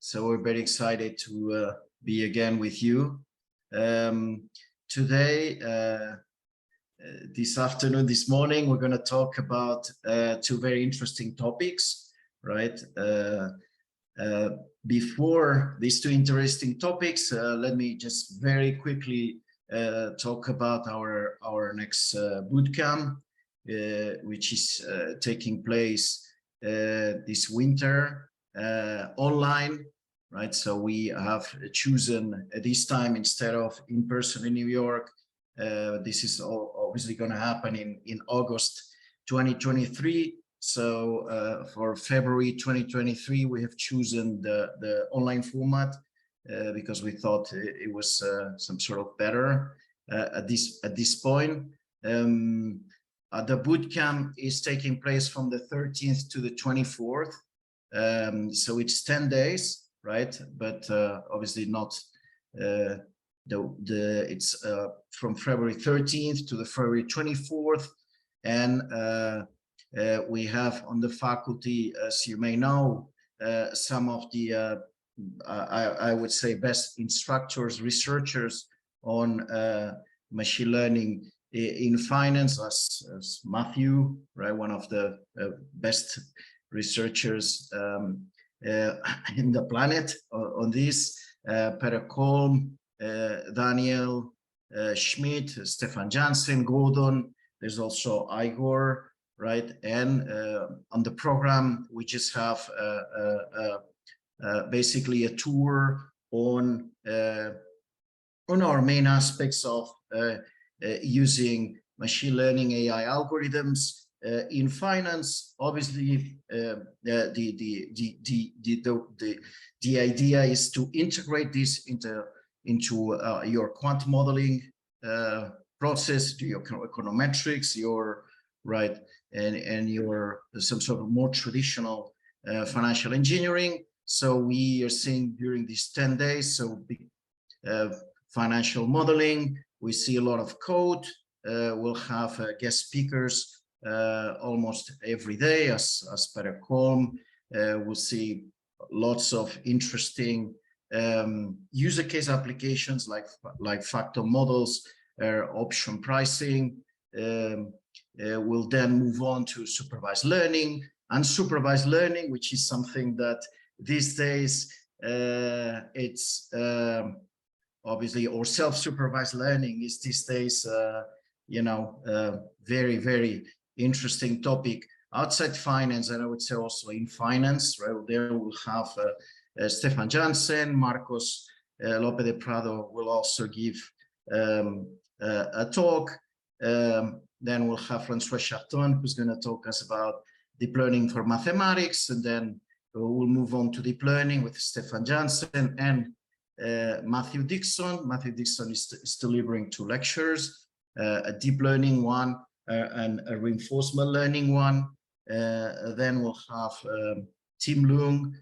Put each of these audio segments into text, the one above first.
So we're very excited to be again with you. Today, this afternoon, this morning, we're going to talk about two very interesting topics, right? Before these two interesting topics, let me just very quickly talk about our next bootcamp, which is taking place this winter online, right? So we have chosen this time instead of in person in New York. This is obviously going to happen in August 2023. So for February 2023, we have chosen the online format because we thought it was some sort of better at this point. The bootcamp is taking place from the 13th to the 24th. So it's 10 days, right? But obviously not it's from February 13th to the February 24th. And we have on the faculty, as you may know, some of the, I would say, best instructors, researchers on machine learning in finance, as Matthew, right, one of the best researchers in the planet on this, Peter Kolm, Daniel Schmidt, Stefan Jansen, Gordon. There's also Igor, right? And on the program, we just have basically a tour on our main aspects of using machine learning AI algorithms in finance. Obviously, the idea is to integrate this into your quant modeling process, to your econometrics, your right, and your some sort of more traditional financial engineering. So we are seeing during these 10 days, so financial modeling. We see a lot of code. We'll have guest speakers almost every day, as Peter Kolm. We'll see lots of interesting user case applications like factor models, option pricing. We'll then move on to supervised learning. Unsupervised learning, which is something that these days it's obviously, or self-supervised learning is these days, very, very interesting topic outside finance, and I would say also in finance. Right there, we'll have Stefan Jansen, Marcos López de Prado will also give a talk. Then we'll have François Charton, who's going to talk us about deep learning for mathematics, and then we'll move on to deep learning with Stefan Jansen and Matthew Dixon. Matthew Dixon is delivering two lectures, a deep learning one and a reinforcement learning one. Then we'll have Tim Leung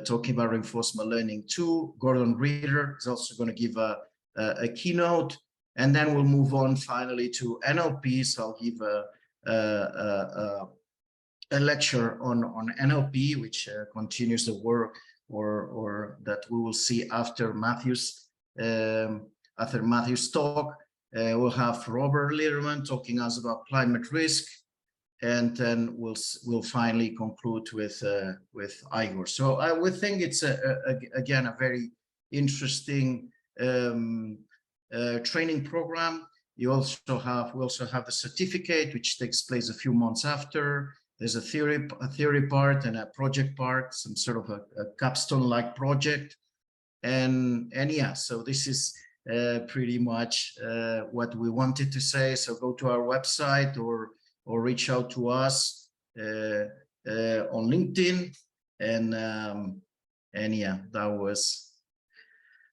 talking about reinforcement learning 2. Gordon Reeder is also going to give a keynote. And then we'll move on finally to NLP. So I'll give a lecture on NLP, which continues the work or that we will see after Matthew's talk. We'll have Robert Lederman talking us about climate risk, and then we'll finally conclude with Igor. So I would think it's again a very interesting training program. We also have the certificate, which takes place a few months after. There's a theory part and a project part, some sort of a capstone-like project, and yeah. So this is pretty much what we wanted to say. So go to our website or reach out to us on LinkedIn, and yeah, that was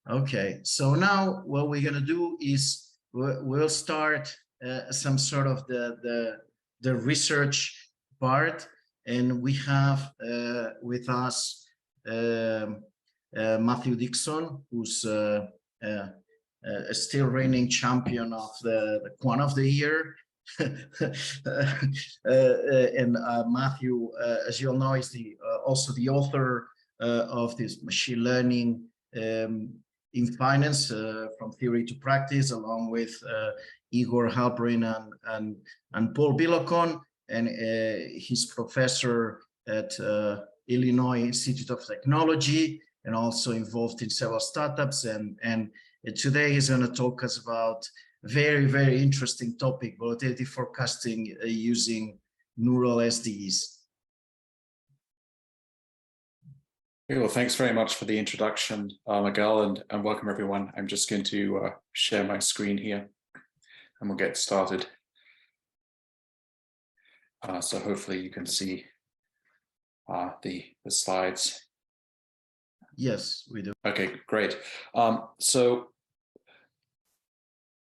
okay. So now what we're gonna do is we'll start some sort of the research part, and we have with us Matthew Dixon, who's still reigning champion of the Quant of the Year. And Matthew, as you'll know, is also the author of this machine learning in finance, from theory to practice, along with Igor Halperin and Paul Bilocon, and he's professor at Illinois Institute of Technology, and also involved in several startups. And today he's going to talk us about a very, very interesting topic, volatility forecasting using neural SDEs. Well, thanks very much for the introduction, Miguel, and welcome everyone. I'm just going to share my screen here and we'll get started. So hopefully you can see the slides. Yes, we do. Okay, great. So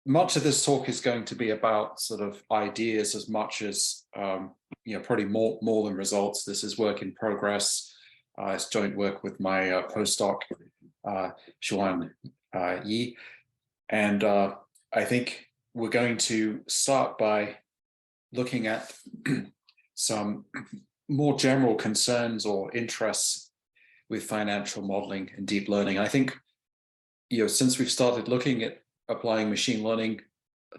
much of this talk is going to be about sort of ideas as much as, probably more than results. This is work in progress. It's joint work with my postdoc, Xuan Yi. And I think we're going to start by looking at some more general concerns or interests with financial modeling and deep learning. And I think, since we've started looking at applying machine learning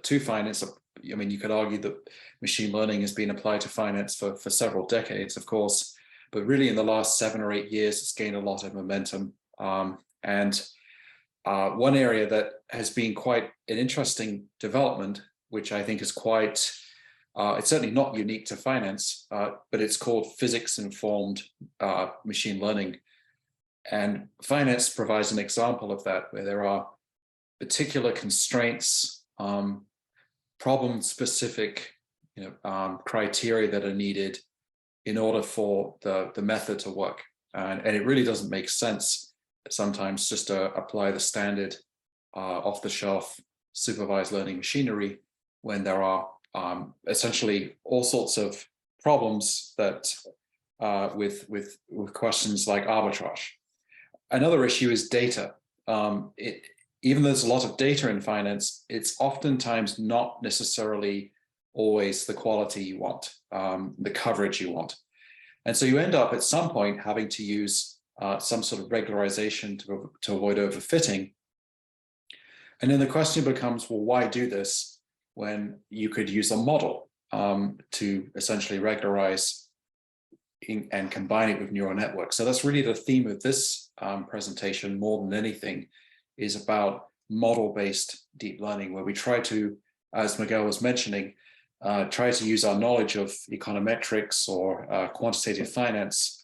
to finance, I mean, you could argue that machine learning has been applied to finance for several decades, of course. But really in the last 7 or 8 years, it's gained a lot of momentum. One area that has been quite an interesting development, which I think is quite, it's certainly not unique to finance, but it's called physics-informed machine learning. And finance provides an example of that, where there are particular constraints, problem-specific criteria that are needed in order for the method to work. And it really doesn't make sense sometimes just to apply the standard off-the-shelf supervised learning machinery when there are essentially all sorts of problems that with questions like arbitrage. Another issue is data. Even though there's a lot of data in finance, it's oftentimes not necessarily always the quality you want, the coverage you want. And so you end up at some point having to use some sort of regularization to avoid overfitting. And then the question becomes, well, why do this when you could use a model to essentially regularize and combine it with neural networks? So that's really the theme of this presentation more than anything, is about model-based deep learning, where we try to, as Miguel was mentioning, try to use our knowledge of econometrics or quantitative finance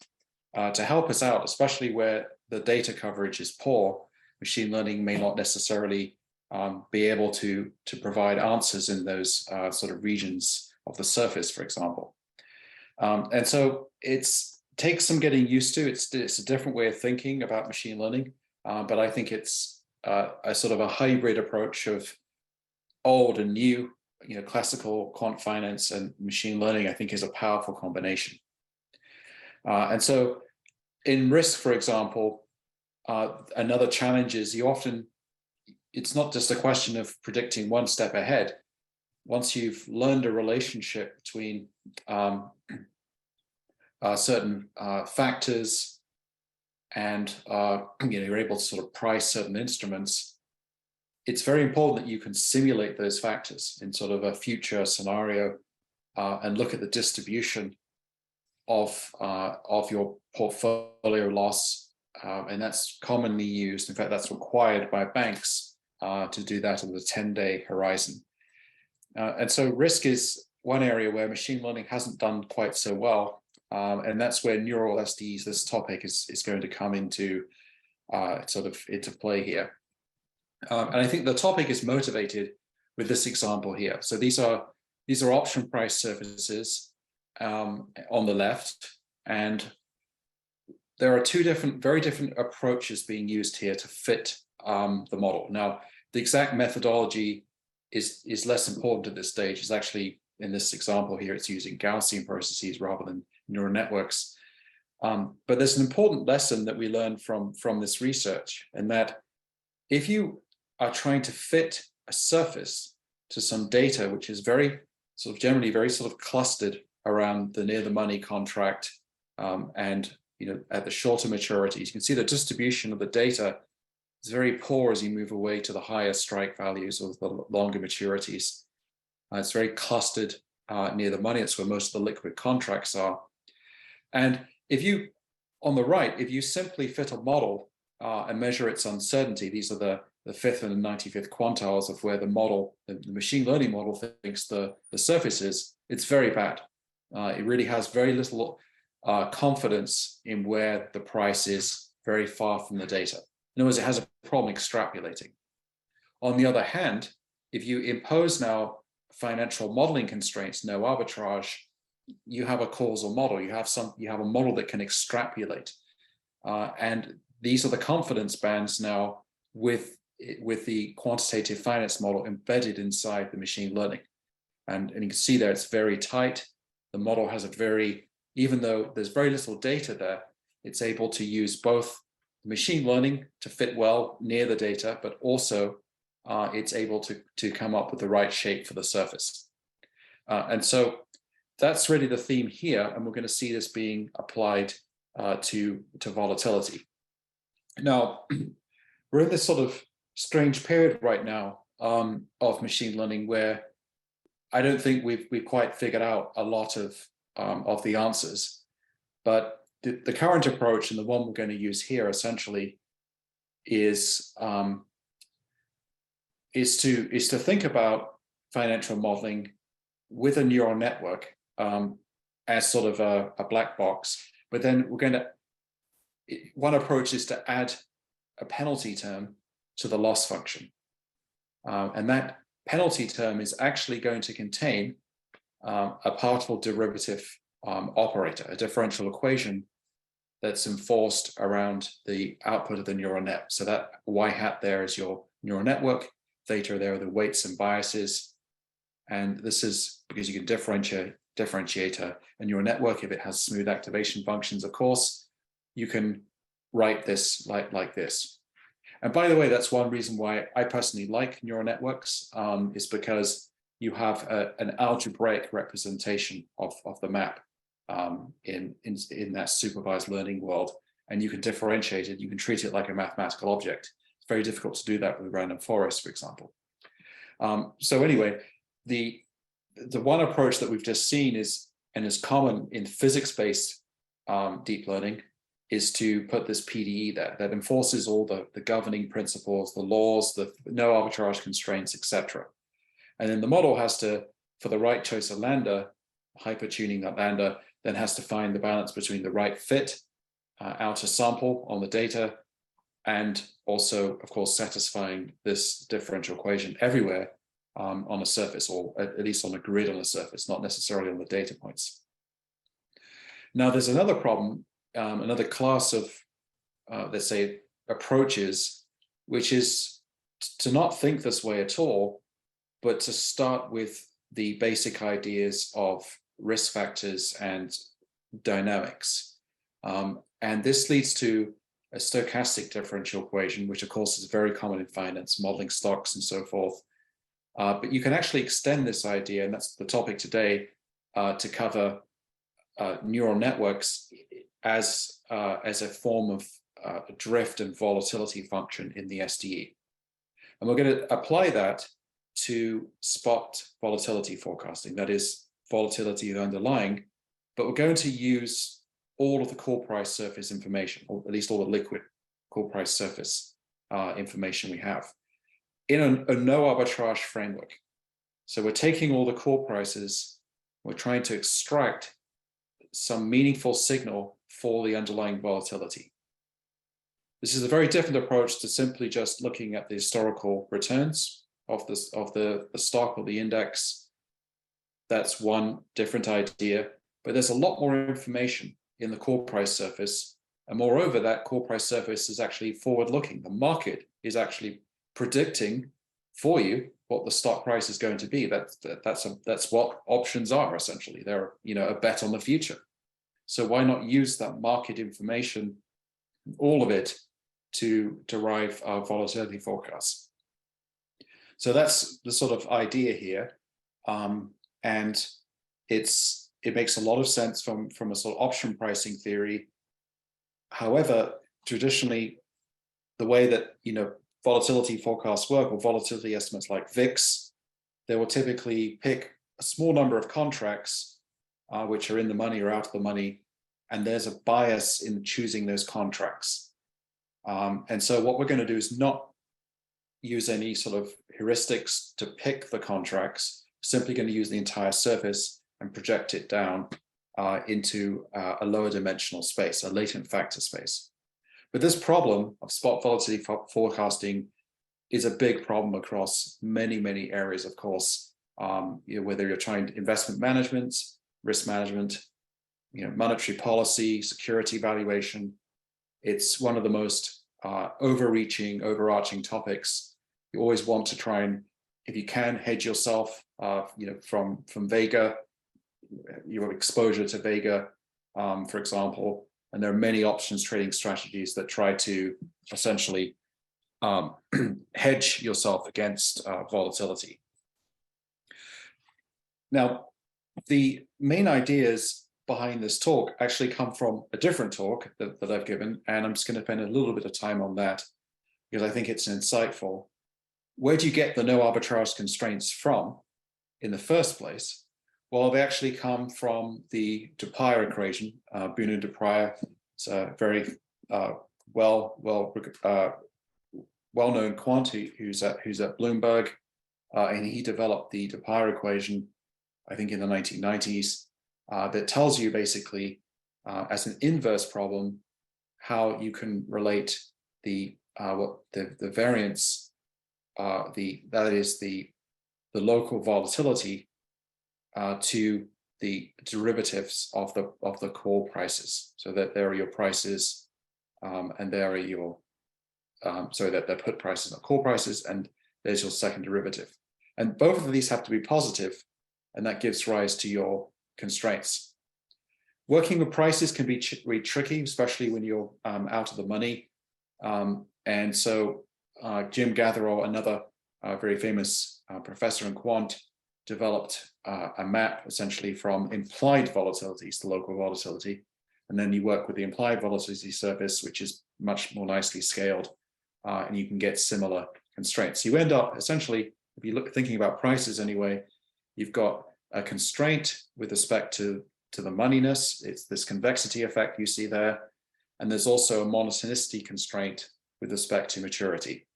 to help us out, especially where the data coverage is poor. Machine learning may not necessarily be able to provide answers in those sort of regions of the surface, for example. And so it takes some getting used to. It's a different way of thinking about machine learning, but I think it's a sort of a hybrid approach of old and new. Classical quant finance and machine learning, I think, is a powerful combination. And so in risk, for example, another challenge is it's not just a question of predicting one step ahead. Once you've learned a relationship between certain factors and you're able to sort of price certain instruments, it's very important that you can simulate those factors in sort of a future scenario and look at the distribution of your portfolio loss. And that's commonly used. In fact, that's required by banks to do that on the 10-day horizon. And so risk is one area where machine learning hasn't done quite so well. And that's where neural SDEs, this topic, is going to come into play here. And I think the topic is motivated with this example here. So these are option price surfaces on the left, and there are two very different approaches being used here to fit the model. Now, the exact methodology is less important at this stage. It's actually, in this example here, it's using Gaussian processes rather than neural networks. But there's an important lesson that we learned from this research, and that if you are trying to fit a surface to some data, which is generally very clustered around the near the money contract and at the shorter maturities. You can see the distribution of the data is very poor as you move away to the higher strike values of the longer maturities. It's very clustered near the money. It's where most of the liquid contracts are. And if you, on the right, if you simply fit a model and measure its uncertainty, these are the 5th and the 95th quantiles of where the model, the machine learning model thinks the surface is, it's very bad. It really has very little confidence in where the price is, very far from the data. In other words, it has a problem extrapolating. On the other hand, if you impose now financial modeling constraints, no arbitrage, you have a causal model. You have a model that can extrapolate, and these are the confidence bands now with the quantitative finance model embedded inside the machine learning, and you can see there it's very tight. The model has a very, even though there's very little data there, it's able to use both machine learning to fit well near the data, but also it's able to come up with the right shape for the surface. And so that's really the theme here, and we're going to see this being applied to volatility. Now, we're in this sort of strange period right now of machine learning where I don't think we've quite figured out a lot of the answers, but the current approach, and the one we're going to use here essentially, is to think about financial modeling with a neural network as sort of a black box. But then one approach is to add a penalty term to the loss function, and that penalty term is actually going to contain a partial derivative operator, a differential equation that's enforced around the output of the neural net. So that y hat there is your neural network, theta there are the weights and biases, and this is because you can differentiate a neural network if it has smooth activation functions. Of course, you can write this like this. And by the way, that's one reason why I personally like neural networks, is because you have an algebraic representation of the map in that supervised learning world, and you can differentiate it. You can treat it like a mathematical object. It's very difficult to do that with random forest, for example. So anyway, the one approach that we've just seen is common in physics-based deep learning, is to put this PDE there that enforces all the governing principles, the laws, the no arbitrage constraints, etc. And then the model has to, for the right choice of lambda, hypertuning that lambda, then has to find the balance between the right fit, outer sample on the data, and also, of course, satisfying this differential equation everywhere on a surface, or at least on a grid on a surface, not necessarily on the data points. Now, there's another problem, another class of, let's say, approaches, which is to not think this way at all, but to start with the basic ideas of risk factors and dynamics. And this leads to a stochastic differential equation, which of course is very common in finance, modeling stocks and so forth. But you can actually extend this idea, and that's the topic today, to cover neural networks as a form of drift and volatility function in the SDE. And we're going to apply that to spot volatility forecasting, that is volatility of underlying, but we're going to use all of the core price surface information, or at least all the liquid core price surface information we have in a no arbitrage framework. So we're taking all the core prices, we're trying to extract some meaningful signal for the underlying volatility. This is a very different approach to simply just looking at the historical returns of the stock or the index. That's one different idea, but there's a lot more information in the core price surface. And moreover, that core price surface is actually forward-looking. The market is actually predicting for you what the stock price is going to be. That's what options are, essentially. They're, a bet on the future. So why not use that market information, all of it, to derive our volatility forecasts? So that's the sort of idea here. And it makes a lot of sense from a sort of option pricing theory However, traditionally, the way that volatility forecasts work, or volatility estimates like VIX, they will typically pick a small number of contracts which are in the money or out of the money, and there's a bias in choosing those contracts. And so what we're going to do is not use any sort of heuristics to pick the contracts, simply going to use the entire surface and project it down into a lower dimensional space, a latent factor space. But this problem of spot volatility forecasting is a big problem across many, many areas, of course, whether you're trying investment management, risk management, monetary policy, security valuation. It's one of the most overarching topics. You always want to try and, if you can, hedge yourself, from Vega, your exposure to Vega, for example. And there are many options trading strategies that try to essentially hedge yourself against volatility. Now, the main ideas behind this talk actually come from a different talk that I've given, and I'm just going to spend a little bit of time on that because I think it's insightful. Where do you get the no arbitrage constraints from in the first place? Well, they actually come from the Dupire equation. Bruno Dupire is a very well-known quantity who's at Bloomberg, and he developed the Dupire equation, I think, in the 1990s, that tells you basically, as an inverse problem, how you can relate the variance, that is the local volatility, to the derivatives of the core prices. So that there are your prices, and there are your that they're put prices are core prices, and there's your second derivative. And both of these have to be positive, and that gives rise to your constraints. Working with prices can be really tricky, especially when you're out of the money. And so Jim Gatherall, another very famous professor in quant, developed a map essentially from implied volatilities to local volatility. And then you work with the implied volatility surface, which is much more nicely scaled, and you can get similar constraints. You end up essentially, if you look thinking about prices anyway, you've got a constraint with respect to the moneyness. It's this convexity effect you see there. And there's also a monotonicity constraint with respect to maturity,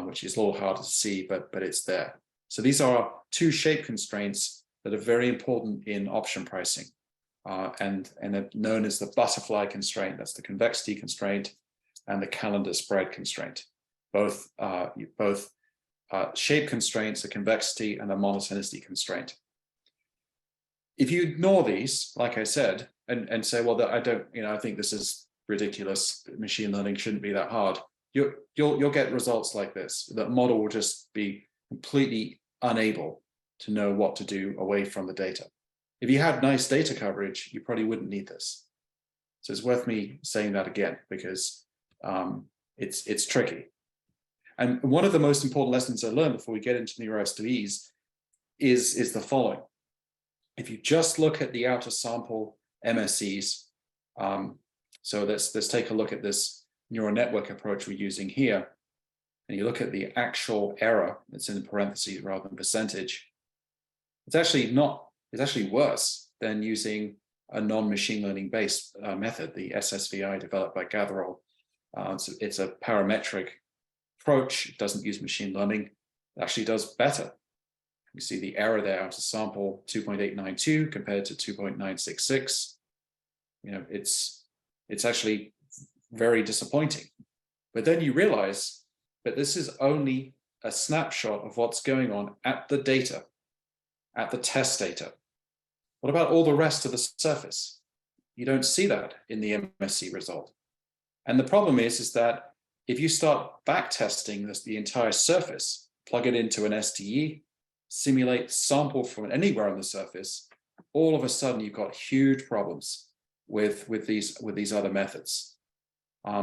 which is a little harder to see, but it's there. So these are two shape constraints that are very important in option pricing, and are known as the butterfly constraint. That's the convexity constraint, and the calendar spread constraint. Both shape constraints, a convexity and a monotonicity constraint. If you ignore these, like I said, and say, well, I don't, I think this is ridiculous, machine learning shouldn't be that hard, you'll get results like this. The model will just be completely unable to know what to do away from the data. If you had nice data coverage, you probably wouldn't need this. So it's worth me saying that again, because it's tricky. And one of the most important lessons I learned before we get into neuro SDEs is the following. If you just look at the outer sample MSEs, so let's take a look at this neural network approach we're using here, and you look at the actual error that's in parentheses rather than percentage, it's actually worse than using a non-machine learning based method, the SSVI developed by Gatherall. So it's a parametric approach. It doesn't use machine learning. It actually does better. You see the error there out of sample 2.892 compared to 2.966. It's actually very disappointing. But then you realize that this is only a snapshot of what's going on at the data, at the test data. What about all the rest of the surface? You don't see that in the MSE result. And the problem is that if you start back testing the entire surface, plug it into an SDE, simulate sample from anywhere on the surface, all of a sudden you've got huge problems with these other methods,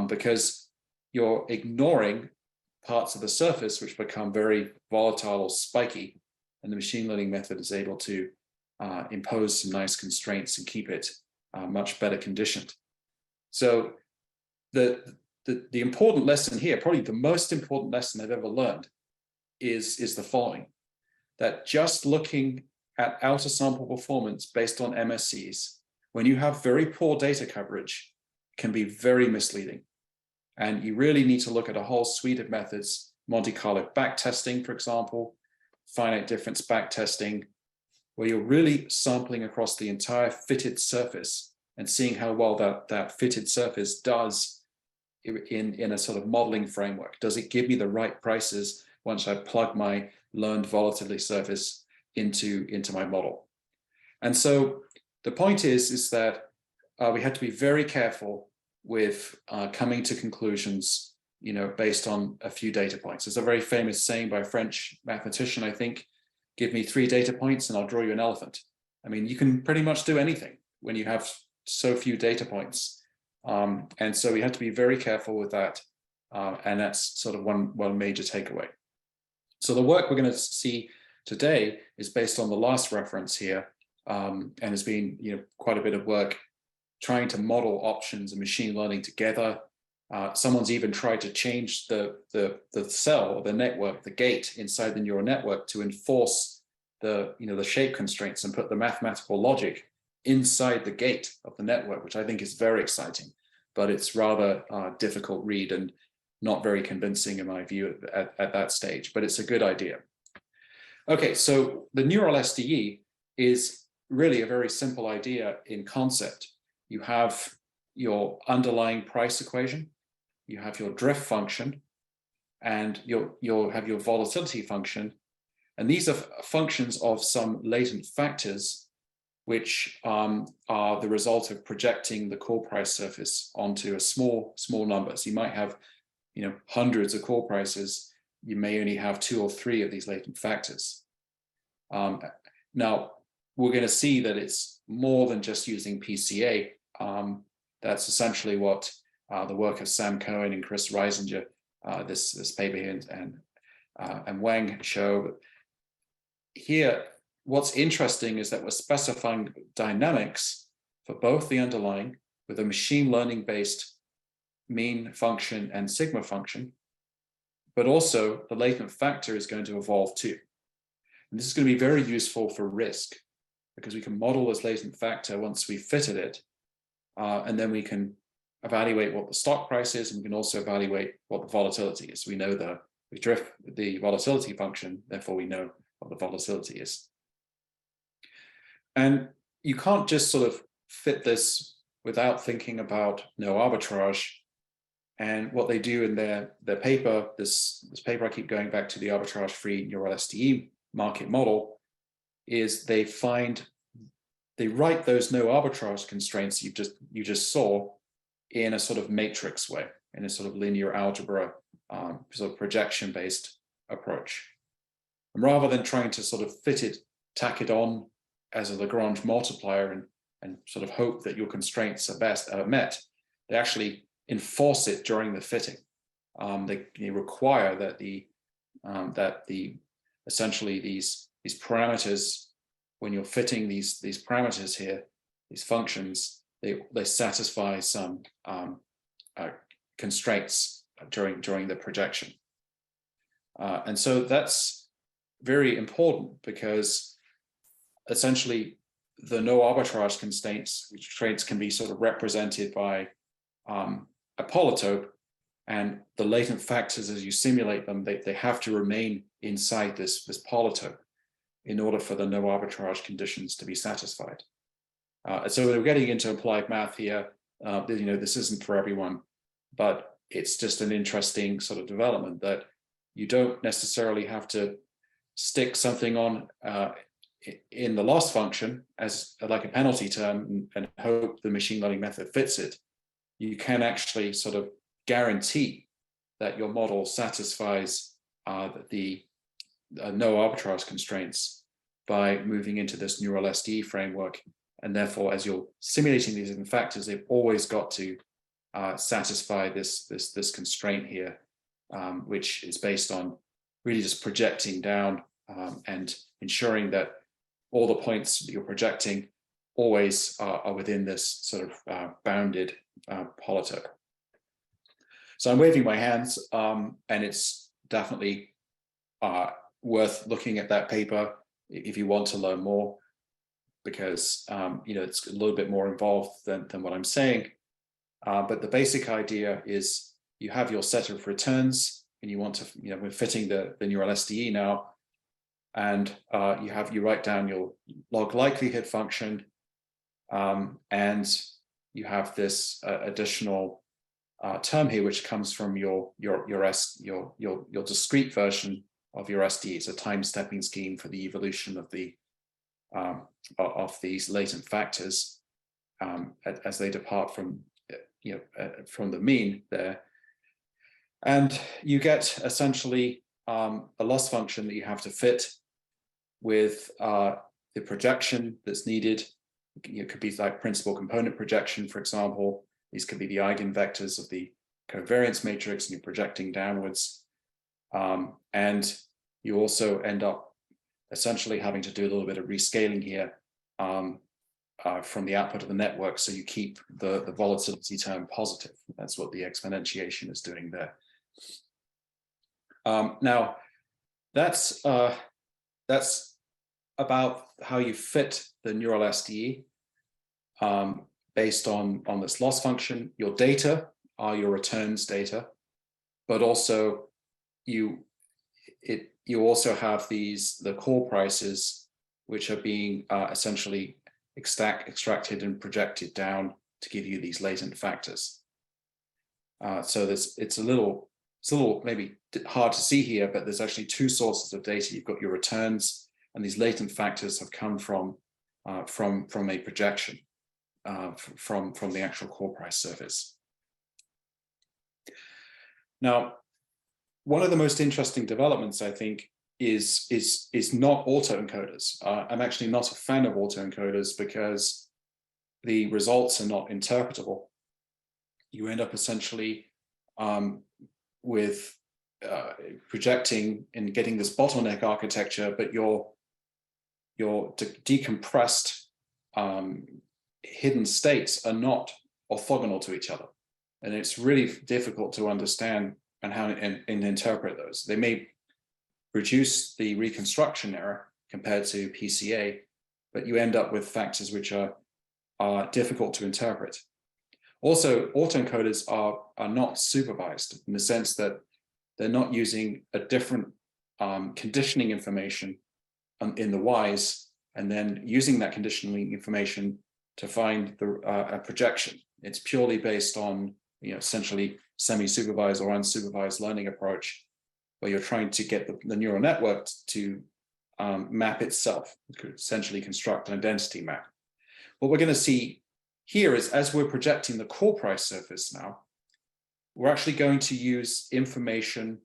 because you're ignoring parts of the surface which become very volatile or spiky, and the machine learning method is able to impose some nice constraints and keep it much better conditioned. So the important lesson here, probably the most important lesson I've ever learned, is the following: that just looking at outer sample performance based on MSEs, when you have very poor data coverage, can be very misleading. And you really need to look at a whole suite of methods, Monte Carlo backtesting, for example, finite difference backtesting, where you're really sampling across the entire fitted surface and seeing how well that fitted surface does in a sort of modeling framework. Does it give me the right prices once I plug my learned volatility surface into my model? And so the point is that we have to be very careful with coming to conclusions, based on a few data points. There's a very famous saying by a French mathematician, I think: give me 3 data points and I'll draw you an elephant. I mean, you can pretty much do anything when you have so few data points. And so we have to be very careful with that. And that's sort of one major takeaway. So the work we're going to see today is based on the last reference here, and has been quite a bit of work trying to model options and machine learning together. Someone's even tried to change the cell or the network, the gate inside the neural network, to enforce the shape constraints and put the mathematical logic inside the gate of the network, which I think is very exciting, but it's rather difficult read and not very convincing in my view at that stage, but it's a good idea. Okay, so the neural SDE is really a very simple idea in concept. You have your underlying price equation, you have your drift function, and you'll have your volatility function. And these are functions of some latent factors, which are the result of projecting the core price surface onto a small number. So you might have hundreds of core prices. You may only have 2 or 3 of these latent factors. Now, we're going to see that it's more than just using PCA. That's essentially what the work of Sam Cohen and Chris Reisinger, this paper here, and Wang show. Here, what's interesting is that we're specifying dynamics for both the underlying with a machine learning based mean function and sigma function, but also the latent factor is going to evolve too. And this is going to be very useful for risk, because we can model this latent factor once we've fitted it, and then we can evaluate what the stock price is, and we can also evaluate what the volatility is. We know the volatility function, therefore we know what the volatility is. And you can't just sort of fit this without thinking about no arbitrage. And what they do in their paper, this paper I keep going back to, the arbitrage-free neural SDE market model, is they write those no arbitrage constraints you just saw in a sort of matrix way, in a sort of linear algebra sort of projection-based approach. And rather than trying to sort of tack it on as a Lagrange multiplier and sort of hope that your constraints are met, they actually enforce it during the fitting. They require that essentially these parameters, when you're fitting these parameters here, these functions, they satisfy some constraints during the projection. And so that's very important, because essentially the no arbitrage constraints can be sort of represented by a polytope, and the latent factors, as you simulate them, they have to remain inside this polytope in order for the no arbitrage conditions to be satisfied. So we're getting into applied math here. This isn't for everyone, but it's just an interesting sort of development that you don't necessarily have to stick something on in the loss function as like a penalty term and hope the machine learning method fits it. You can actually sort of guarantee that your model satisfies the no arbitrage constraints by moving into this neural SDE framework. And therefore, as you're simulating these hidden factors, they've always got to satisfy this constraint here, which is based on really just projecting down and ensuring that all the points that you're projecting always are within this sort of bounded polytope. So I'm waving my hands, and it's definitely worth looking at that paper if you want to learn more, because it's a little bit more involved than what I'm saying. But the basic idea is you have your set of returns, and you want to, we're fitting the neural SDE now, and you write down your log likelihood function, and you have this additional term here, which comes from your discrete version of your SDE. It's a time stepping scheme for the evolution of these latent factors as they depart from the mean there, and you get essentially a loss function that you have to fit with the projection that's needed. It could be like principal component projection, for example. These could be the eigenvectors of the covariance matrix, and you're projecting downwards. And you also end up essentially having to do a little bit of rescaling here from the output of the network, so you keep the volatility term positive. That's what the exponentiation is doing there. Now, that's about how you fit the neural SDE based on this loss function. Your data are your returns data, but also you also have the call prices, which are being essentially extracted and projected down to give you these latent factors. So it's a little maybe hard to see here, but there's actually two sources of data. You've got your returns, and these latent factors have come from a projection from the actual core price surface. Now, one of the most interesting developments, I think, is not autoencoders. I'm actually not a fan of autoencoders because the results are not interpretable. You end up essentially with projecting and getting this bottleneck architecture, but your decompressed hidden states are not orthogonal to each other, and it's really difficult to understand and how and interpret those. They may reduce the reconstruction error compared to PCA, but you end up with factors which are difficult to interpret. Also, autoencoders are not supervised in the sense that they're not using a different conditioning information in the Ys, and then using that conditioning information to find a projection. It's purely based on essentially semi-supervised or unsupervised learning approach, where you're trying to get the neural network to map itself, essentially construct an identity map. What we're going to see here is, as we're projecting the core price surface now, we're actually going to use information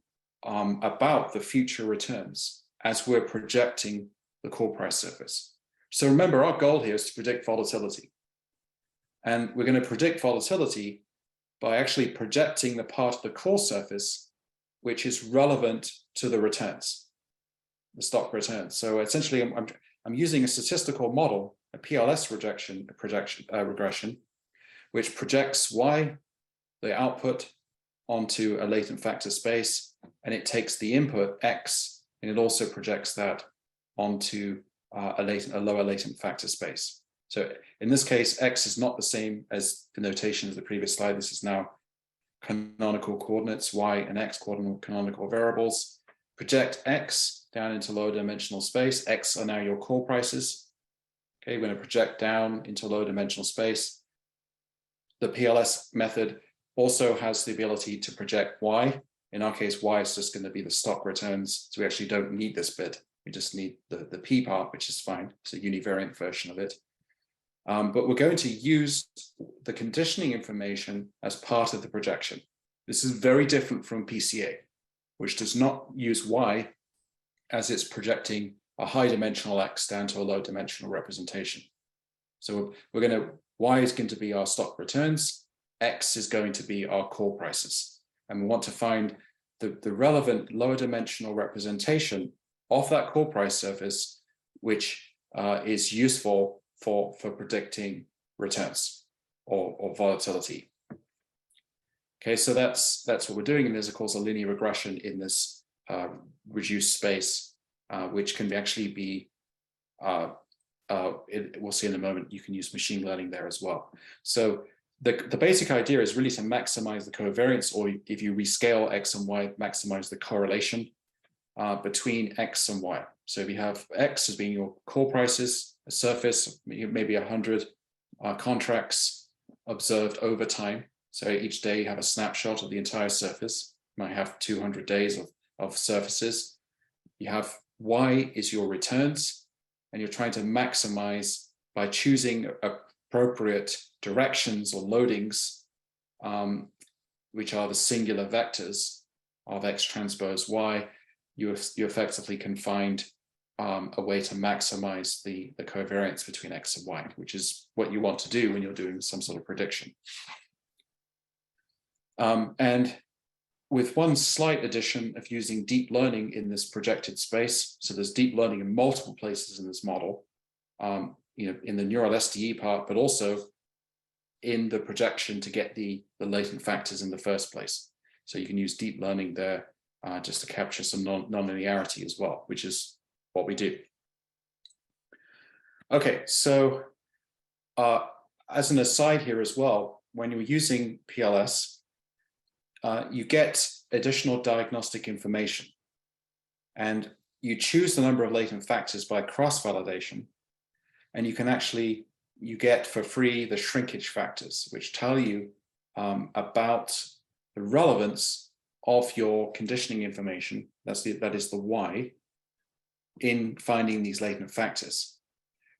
about the future returns as we're projecting the core price surface. So remember, our goal here is to predict volatility. And we're going to predict volatility by actually projecting the part of the core surface which is relevant to the returns, the stock returns. So essentially, I'm using a statistical model, a PLS regression, which projects Y, the output, onto a latent factor space, and it takes the input X, and it also projects that onto a lower latent factor space. So in this case, X is not the same as the notation of the previous slide. This is now canonical coordinates, Y and X canonical variables. Project X down into lower dimensional space. X are now your core prices. Okay, we're going to project down into low dimensional space. The PLS method also has the ability to project Y. In our case, Y is just going to be the stock returns. So we actually don't need this bit. We just need the P part, which is fine. It's a univariant version of it. But we're going to use the conditioning information as part of the projection. This is very different from PCA, which does not use Y as it's projecting a high dimensional X down to a low dimensional representation. So Y is going to be our stock returns, X is going to be our core prices. And we want to find the relevant lower dimensional representation of that core price surface, which is useful for predicting returns or volatility. Okay, so that's what we're doing, and there's of course a linear regression in this reduced space, which can actually be, we'll see in a moment, you can use machine learning there as well. So the basic idea is really to maximize the covariance, or if you rescale X and Y, maximize the correlation between X and Y. So if you have X as being your core prices, a surface, maybe 100 contracts observed over time. So each day you have a snapshot of the entire surface. You might have 200 days of surfaces. You have Y is your returns, and you're trying to maximize by choosing appropriate directions or loadings, which are the singular vectors of X transpose Y. You effectively can find a way to maximize the covariance between X and Y, which is what you want to do when you're doing some sort of prediction. And with one slight addition of using deep learning in this projected space, so there's deep learning in multiple places in this model, in the neural SDE part, but also in the projection to get the latent factors in the first place. So you can use deep learning there just to capture some non-linearity as well, which is what we do. Okay, so as an aside here as well, when you're using PLS, you get additional diagnostic information, and you choose the number of latent factors by cross-validation, and you can actually, you get for free the shrinkage factors, which tell you about the relevance of your conditioning information, that is the Y, in finding these latent factors.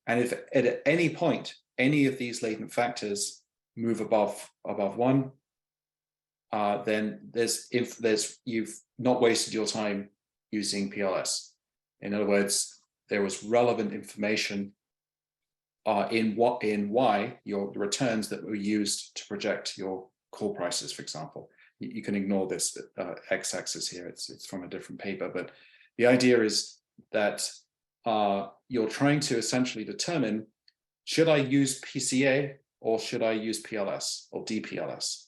And if at any point any of these latent factors move above 1, then you've not wasted your time using PLS. In other words, there was relevant information in Y, your returns that were used to project your core prices, for example. You can ignore this x-axis here, it's from a different paper, but the idea is that you're trying to essentially determine, should I use PCA or should I use PLS or DPLS?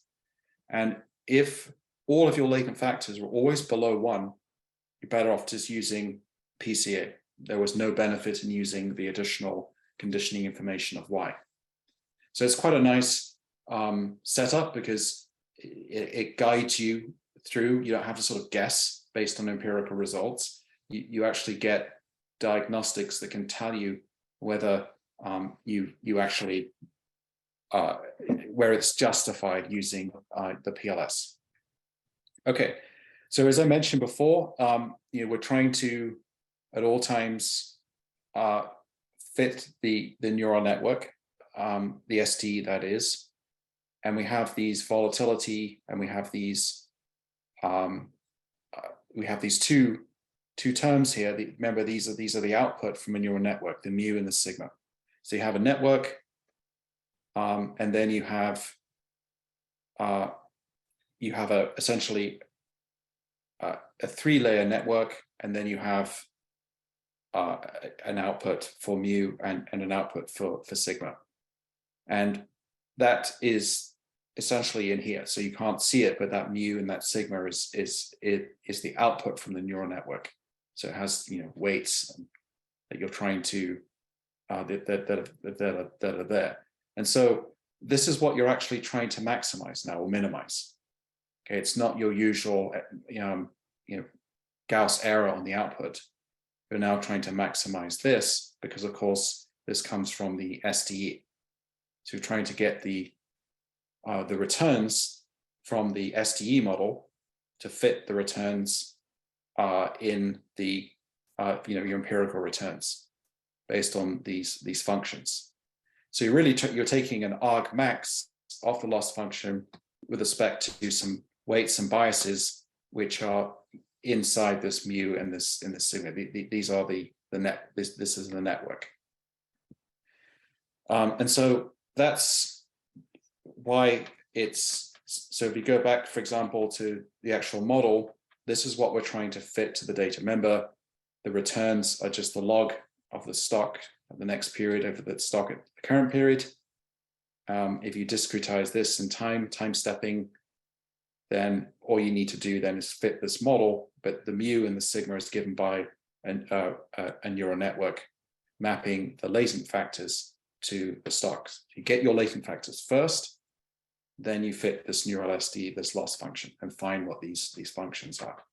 And if all of your latent factors were always below 1, you're better off just using PCA. There was no benefit in using the additional conditioning information of Y. So it's quite a nice setup, because it guides you through. You don't have to sort of guess based on empirical results. You actually get diagnostics that can tell you whether you actually where it's justified using the PLS. Okay, so as I mentioned before, we're trying to at all times fit the neural network, the SDE that is, and we have these volatility, and we have these two terms here. Remember, these are the output from a neural network, the mu and the sigma. So you have a network, and then you have essentially a 3-layer network, and then you have an output for mu and an output for sigma, and that is essentially in here. So you can't see it, but that mu and that sigma is the output from the neural network. So it has weights that you're trying to that are there. And so this is what you're actually trying to maximize now, or minimize. Okay, it's not your usual Gauss error on the output. You're now trying to maximize this, because of course this comes from the SDE. So you're trying to get the returns from the SDE model to fit the returns in the your empirical returns based on these functions. So you're really you're taking an argmax of the loss function with respect to some weights and biases which are inside this mu and this sigma. These are the net. This is the network, and so that's why it's. So if you go back, for example, to the actual model, this is what we're trying to fit to the data. Remember, the returns are just the log of the stock at the next period over the stock at the current period. If you discretize this in time stepping, then all you need to do then is fit this model, but the mu and the sigma is given by a neural network mapping the latent factors to the stocks. You get your latent factors first, then you fit this neural SDE, this loss function, and find what these functions are.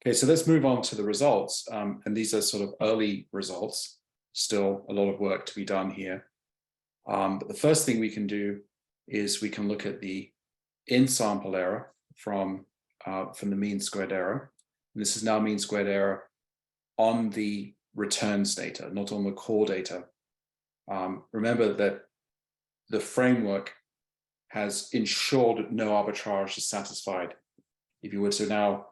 Okay, so let's move on to the results. And these are sort of early results, still a lot of work to be done here. But the first thing we can do is we can look at the in-sample error from the mean squared error. And this is now mean squared error on the returns data, not on the core data. Remember that the framework has ensured no arbitrage is satisfied. If you were to now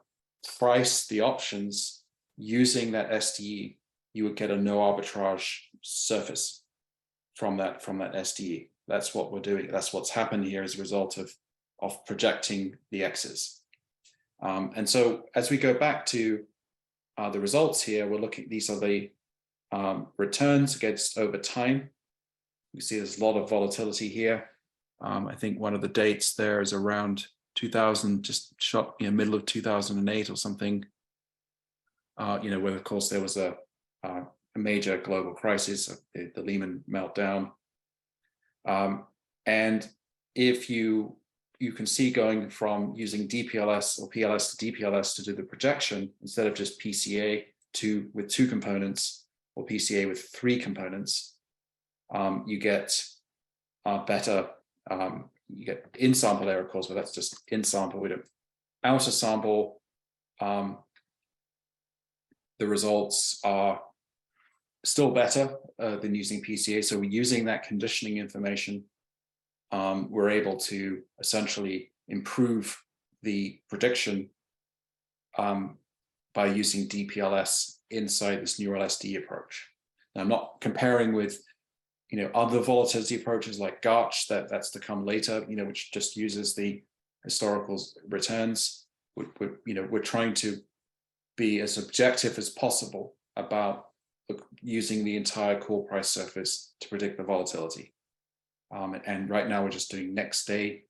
price the options using that SDE, you would get a no arbitrage surface from that SDE. That's what we're doing. That's what's happened here as a result of projecting the X's. And so as we go back to the results here, we're looking, these are the returns against over time. You see there's a lot of volatility here. I think one of the dates there is around 2000, just shot, middle of 2008 or something, where of course there was a major global crisis, the Lehman meltdown. And if you can see going from using DPLS or PLS to DPLS to do the projection, instead of just PCA with 2 components or PCA with 3 components, you get better, you get in-sample error, of course, but that's just in-sample. We don't outer sample. The results are still better than using PCA. So we're using that conditioning information. We're able to essentially improve the prediction by using DPLS inside this neural SDE approach. Now, I'm not comparing with other volatility approaches like GARCH, that's to come later, which just uses the historical returns. We're trying to be as objective as possible about using the entire core price surface to predict the volatility. And right now we're just doing next day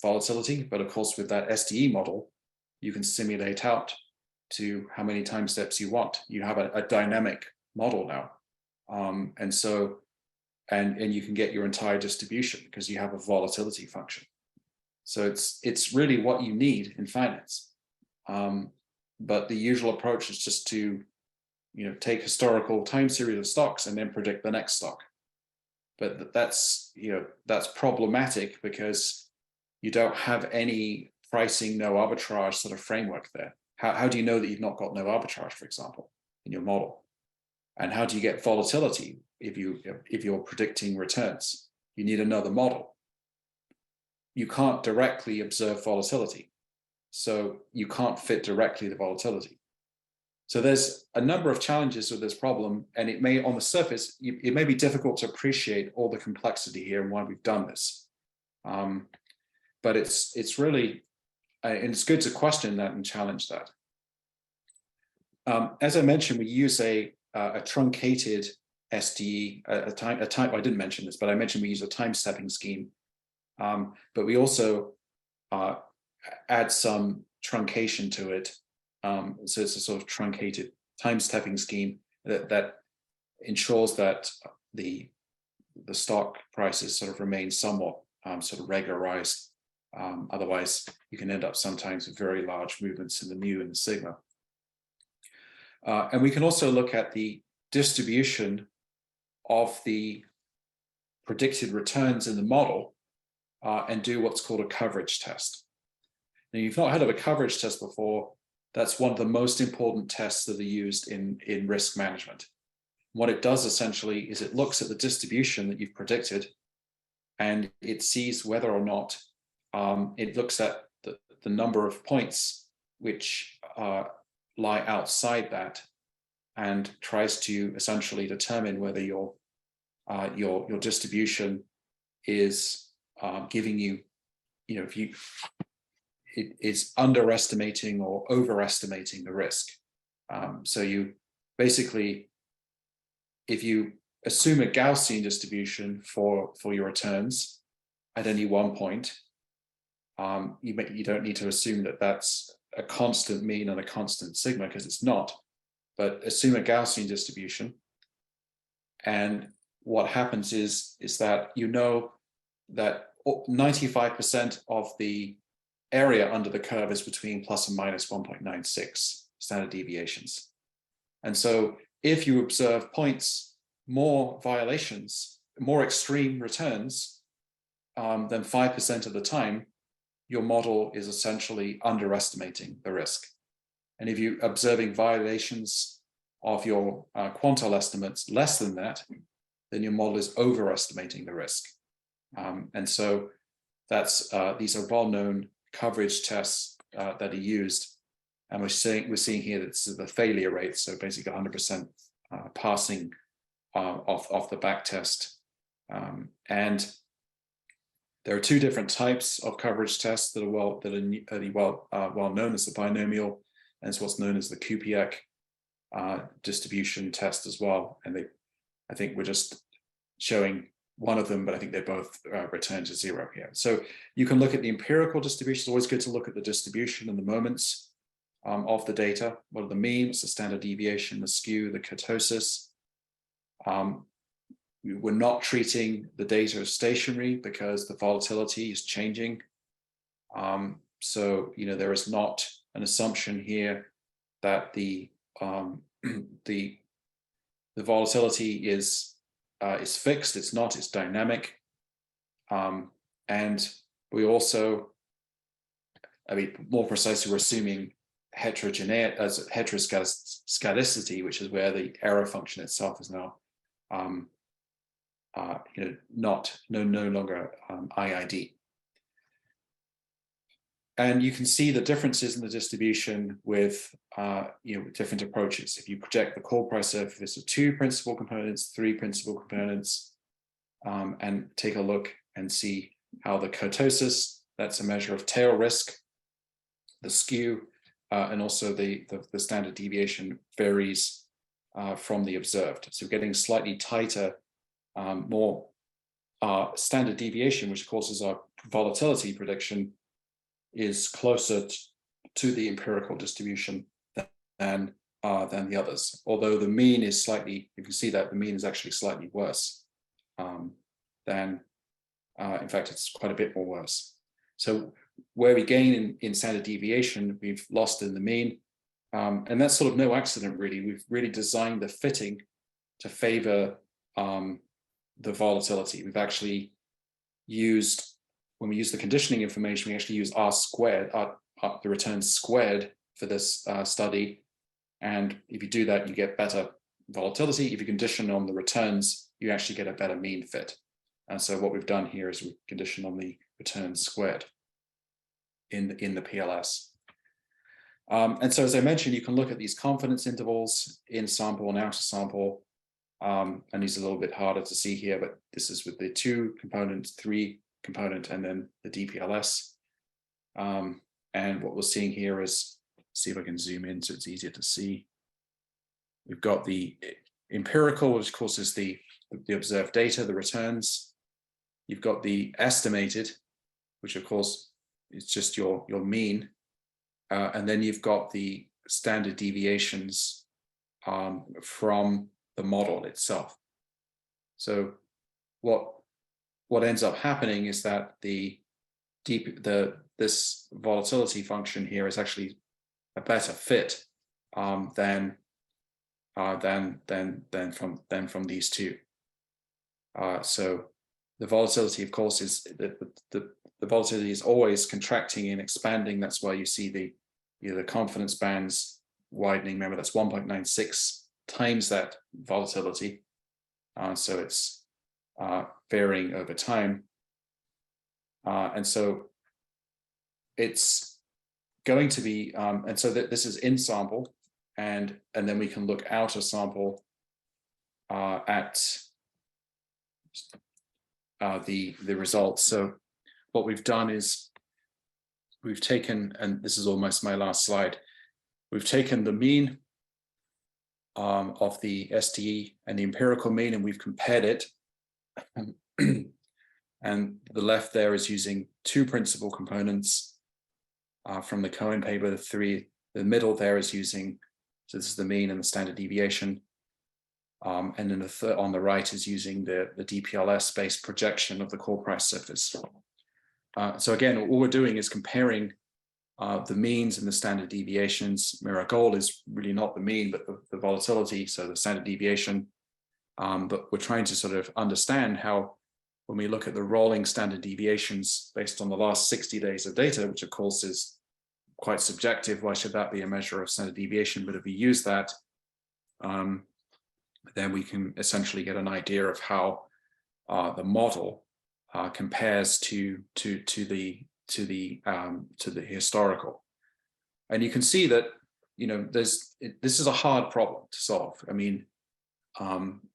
volatility, but of course with that SDE model, you can simulate out to how many time steps you want. You have a dynamic model now. And you can get your entire distribution because you have a volatility function. So it's really what you need in finance. But the usual approach is just to take historical time series of stocks and then predict the next stock. But that's problematic because you don't have any pricing no arbitrage sort of framework there. How do you know that you've not got no arbitrage, for example, in your model? And how do you get volatility if you're predicting returns? You need another model. You can't directly observe volatility, so you can't fit directly the volatility. So there's a number of challenges with this problem, and it may, on the surface, it may be difficult to appreciate all the complexity here and why we've done this. But it's really, and it's good to question that and challenge that. As I mentioned, we use a truncated SDE, I didn't mention this, but I mentioned we use a time stepping scheme. But we also add some truncation to it. So it's a sort of truncated time stepping scheme that ensures that the stock prices sort of remain somewhat sort of regularized. Otherwise, you can end up sometimes with very large movements in the mu and the sigma. And we can also look at the distribution of the predicted returns in the model and do what's called a coverage test. Now, you've not heard of a coverage test before. That's one of the most important tests that are used in risk management. What it does essentially is it looks at the distribution that you've predicted and it sees whether or not it looks at the number of points which lie outside that and tries to essentially determine whether your distribution is giving you, if it's underestimating or overestimating the risk. So you basically, if you assume a Gaussian distribution for your returns at any one point, you don't need to assume that that's a constant mean and a constant sigma, because it's not. But assume a Gaussian distribution, and what happens is that you know that 95% of the area under the curve is between plus and minus 1.96 standard deviations. And so if you observe points, more violations, more extreme returns than 5% of the time, your model is essentially underestimating the risk. And if you're observing violations of your quantile estimates less than that, then your model is overestimating the risk. And so that's these are well-known coverage tests that are used. And we're seeing here that this is the failure rate, so basically 100% passing off the back test. And there are two different types of coverage tests that are well known as the binomial, and it's what's known as the Kupiec distribution test as well. And I think we're just showing one of them, but I think they both return to zero here. So you can look at the empirical distribution. It's always good to look at the distribution and the moments of the data. What are the means, the standard deviation, the skew, the kurtosis. We're not treating the data as stationary because the volatility is changing. So, there is not an assumption here that the volatility is fixed. It's not. It's dynamic. And we also, more precisely, we're assuming heteroscedasticity, which is where the error function itself is now, no longer IID. And you can see the differences in the distribution with different approaches. If you project the call price surface of 2 principal components, 3 principal components, and take a look and see how the kurtosis, that's a measure of tail risk, the skew, and also the standard deviation varies from the observed. So getting slightly tighter, more standard deviation, which of course is our volatility prediction, is closer to the empirical distribution than the others. Although the mean is slightly, you can see that the mean is actually slightly worse than, in fact, it's quite a bit more worse. So where we gain in standard deviation, we've lost in the mean. And that's sort of no accident, really. We've really designed the fitting to favor the volatility. We've actually used, when we use the conditioning information, we actually use R squared, the returns squared for this study. And if you do that, you get better volatility. If you condition on the returns, you actually get a better mean fit. And so what we've done here is we condition on the returns squared in the PLS. And so, as I mentioned, you can look at these confidence intervals in sample and out of sample. And these are a little bit harder to see here, but this is with the 2 component, 3 component, and then the DPLS. And what we're seeing here is, see if I can zoom in so it's easier to see. We've got the empirical, which of course is the observed data, the returns. You've got the estimated, which of course is just your mean. And then you've got the standard deviations from the model itself. So what ends up happening is that this volatility function here is actually a better fit than from these two. So the volatility, of course, is the volatility is always contracting and expanding. That's why you see the confidence bands widening. Remember, that's 1.96 times that volatility. So it's varying over time. And so it's going to be, and so that this is in sample, and then we can look out of sample at the results. So what we've done is we've taken, and this is almost my last slide, we've taken the mean of the SDE and the empirical mean, and we've compared it And the left there is using 2 principal components from the Cohen paper, the 3. The middle there is using, so this is the mean and the standard deviation. And then on the right is using the DPLS-based projection of the core price surface. So again, all we're doing is comparing the means and the standard deviations. Our goal is really not the mean, but the volatility, so the standard deviation. But we're trying to sort of understand how, when we look at the rolling standard deviations based on the last 60 days of data, which of course is quite subjective, why should that be a measure of standard deviation? But if we use that, then we can essentially get an idea of how the model compares to the historical. And you can see that, you know, this is a hard problem to solve. I mean,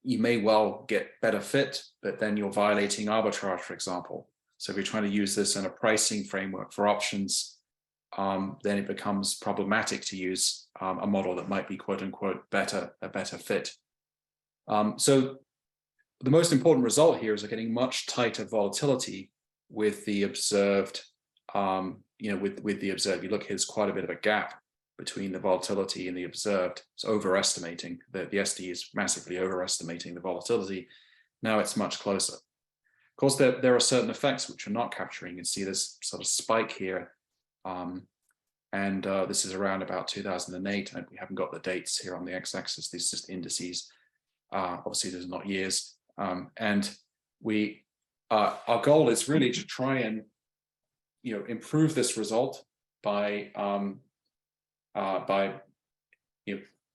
you may well get better fit, but then you're violating arbitrage, for example. So if you're trying to use this in a pricing framework for options, then it becomes problematic to use a model that might be quote unquote a better fit. So the most important result here is getting much tighter volatility with the observed, with the observed. You look, here's quite a bit of a gap between the volatility and the observed. It's overestimating. The SDE is massively overestimating the volatility. Now it's much closer. Of course, there are certain effects which are not capturing. You can see this sort of spike here. This is around about 2008. And we haven't got the dates here on the x-axis. These are just indices. Obviously, there's not years. And our goal is really to try and, improve this result by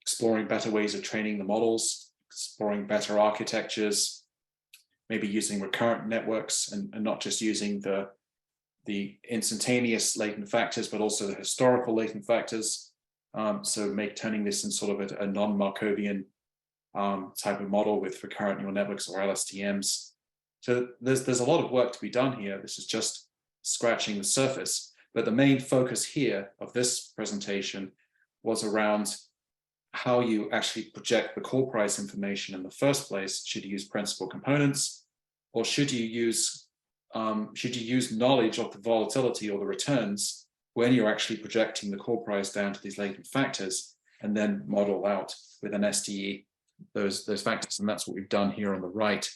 exploring better ways of training the models, exploring better architectures, maybe using recurrent networks and not just using the instantaneous latent factors, but also the historical latent factors. So turning this in sort of a non-Markovian type of model with recurrent neural networks or LSTMs. So there's a lot of work to be done here. This is just scratching the surface. But the main focus here of this presentation was around how you actually project the core price information in the first place. Should you use principal components, or should you use knowledge of the volatility or the returns when you're actually projecting the core price down to these latent factors, and then model out with an SDE those factors? And that's what we've done here on the right.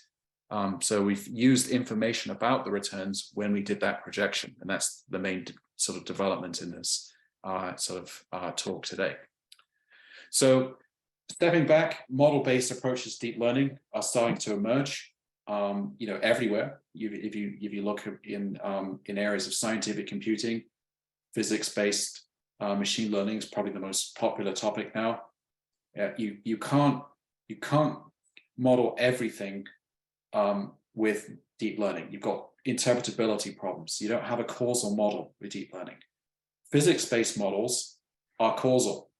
So we've used information about the returns when we did that projection, and that's the main sort of development in this talk today. So stepping back, model-based approaches to deep learning are starting to emerge, everywhere. If you look in areas of scientific computing, physics-based machine learning is probably the most popular topic now. You can't model everything with deep learning. You've got interpretability problems. You don't have a causal model with deep learning. Physics-based models are causal.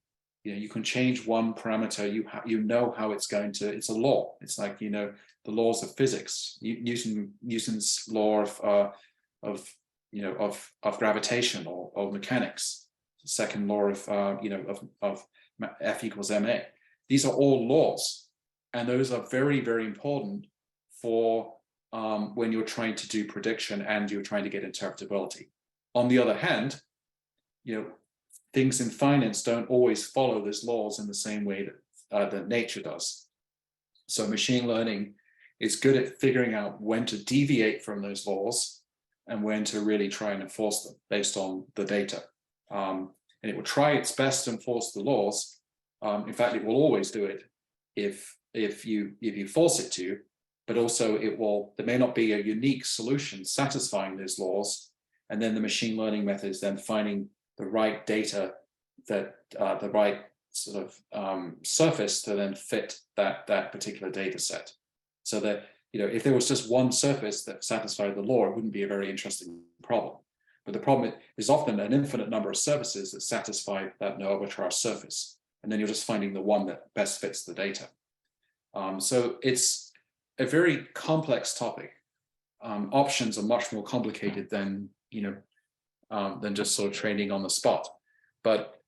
You can change one parameter. You know how it's going to. It's a law. It's like the laws of physics. Newton's law of gravitation or mechanics. The second law of F equals ma. These are all laws, and those are very, very important for when you're trying to do prediction and you're trying to get interpretability. On the other hand, things in finance don't always follow those laws in the same way that nature does. So machine learning is good at figuring out when to deviate from those laws and when to really try and enforce them based on the data. And it will try its best to enforce the laws. In fact, it will always do it if you force it to, but also there may not be a unique solution satisfying those laws. And then the machine learning method is then finding the right data, that the right sort of surface to then fit that particular data set. So that, if there was just one surface that satisfied the law, it wouldn't be a very interesting problem. But the problem is often an infinite number of surfaces that satisfy that no arbitrage surface. And then you're just finding the one that best fits the data. So it's a very complex topic. Options are much more complicated than just sort of training on the spot. But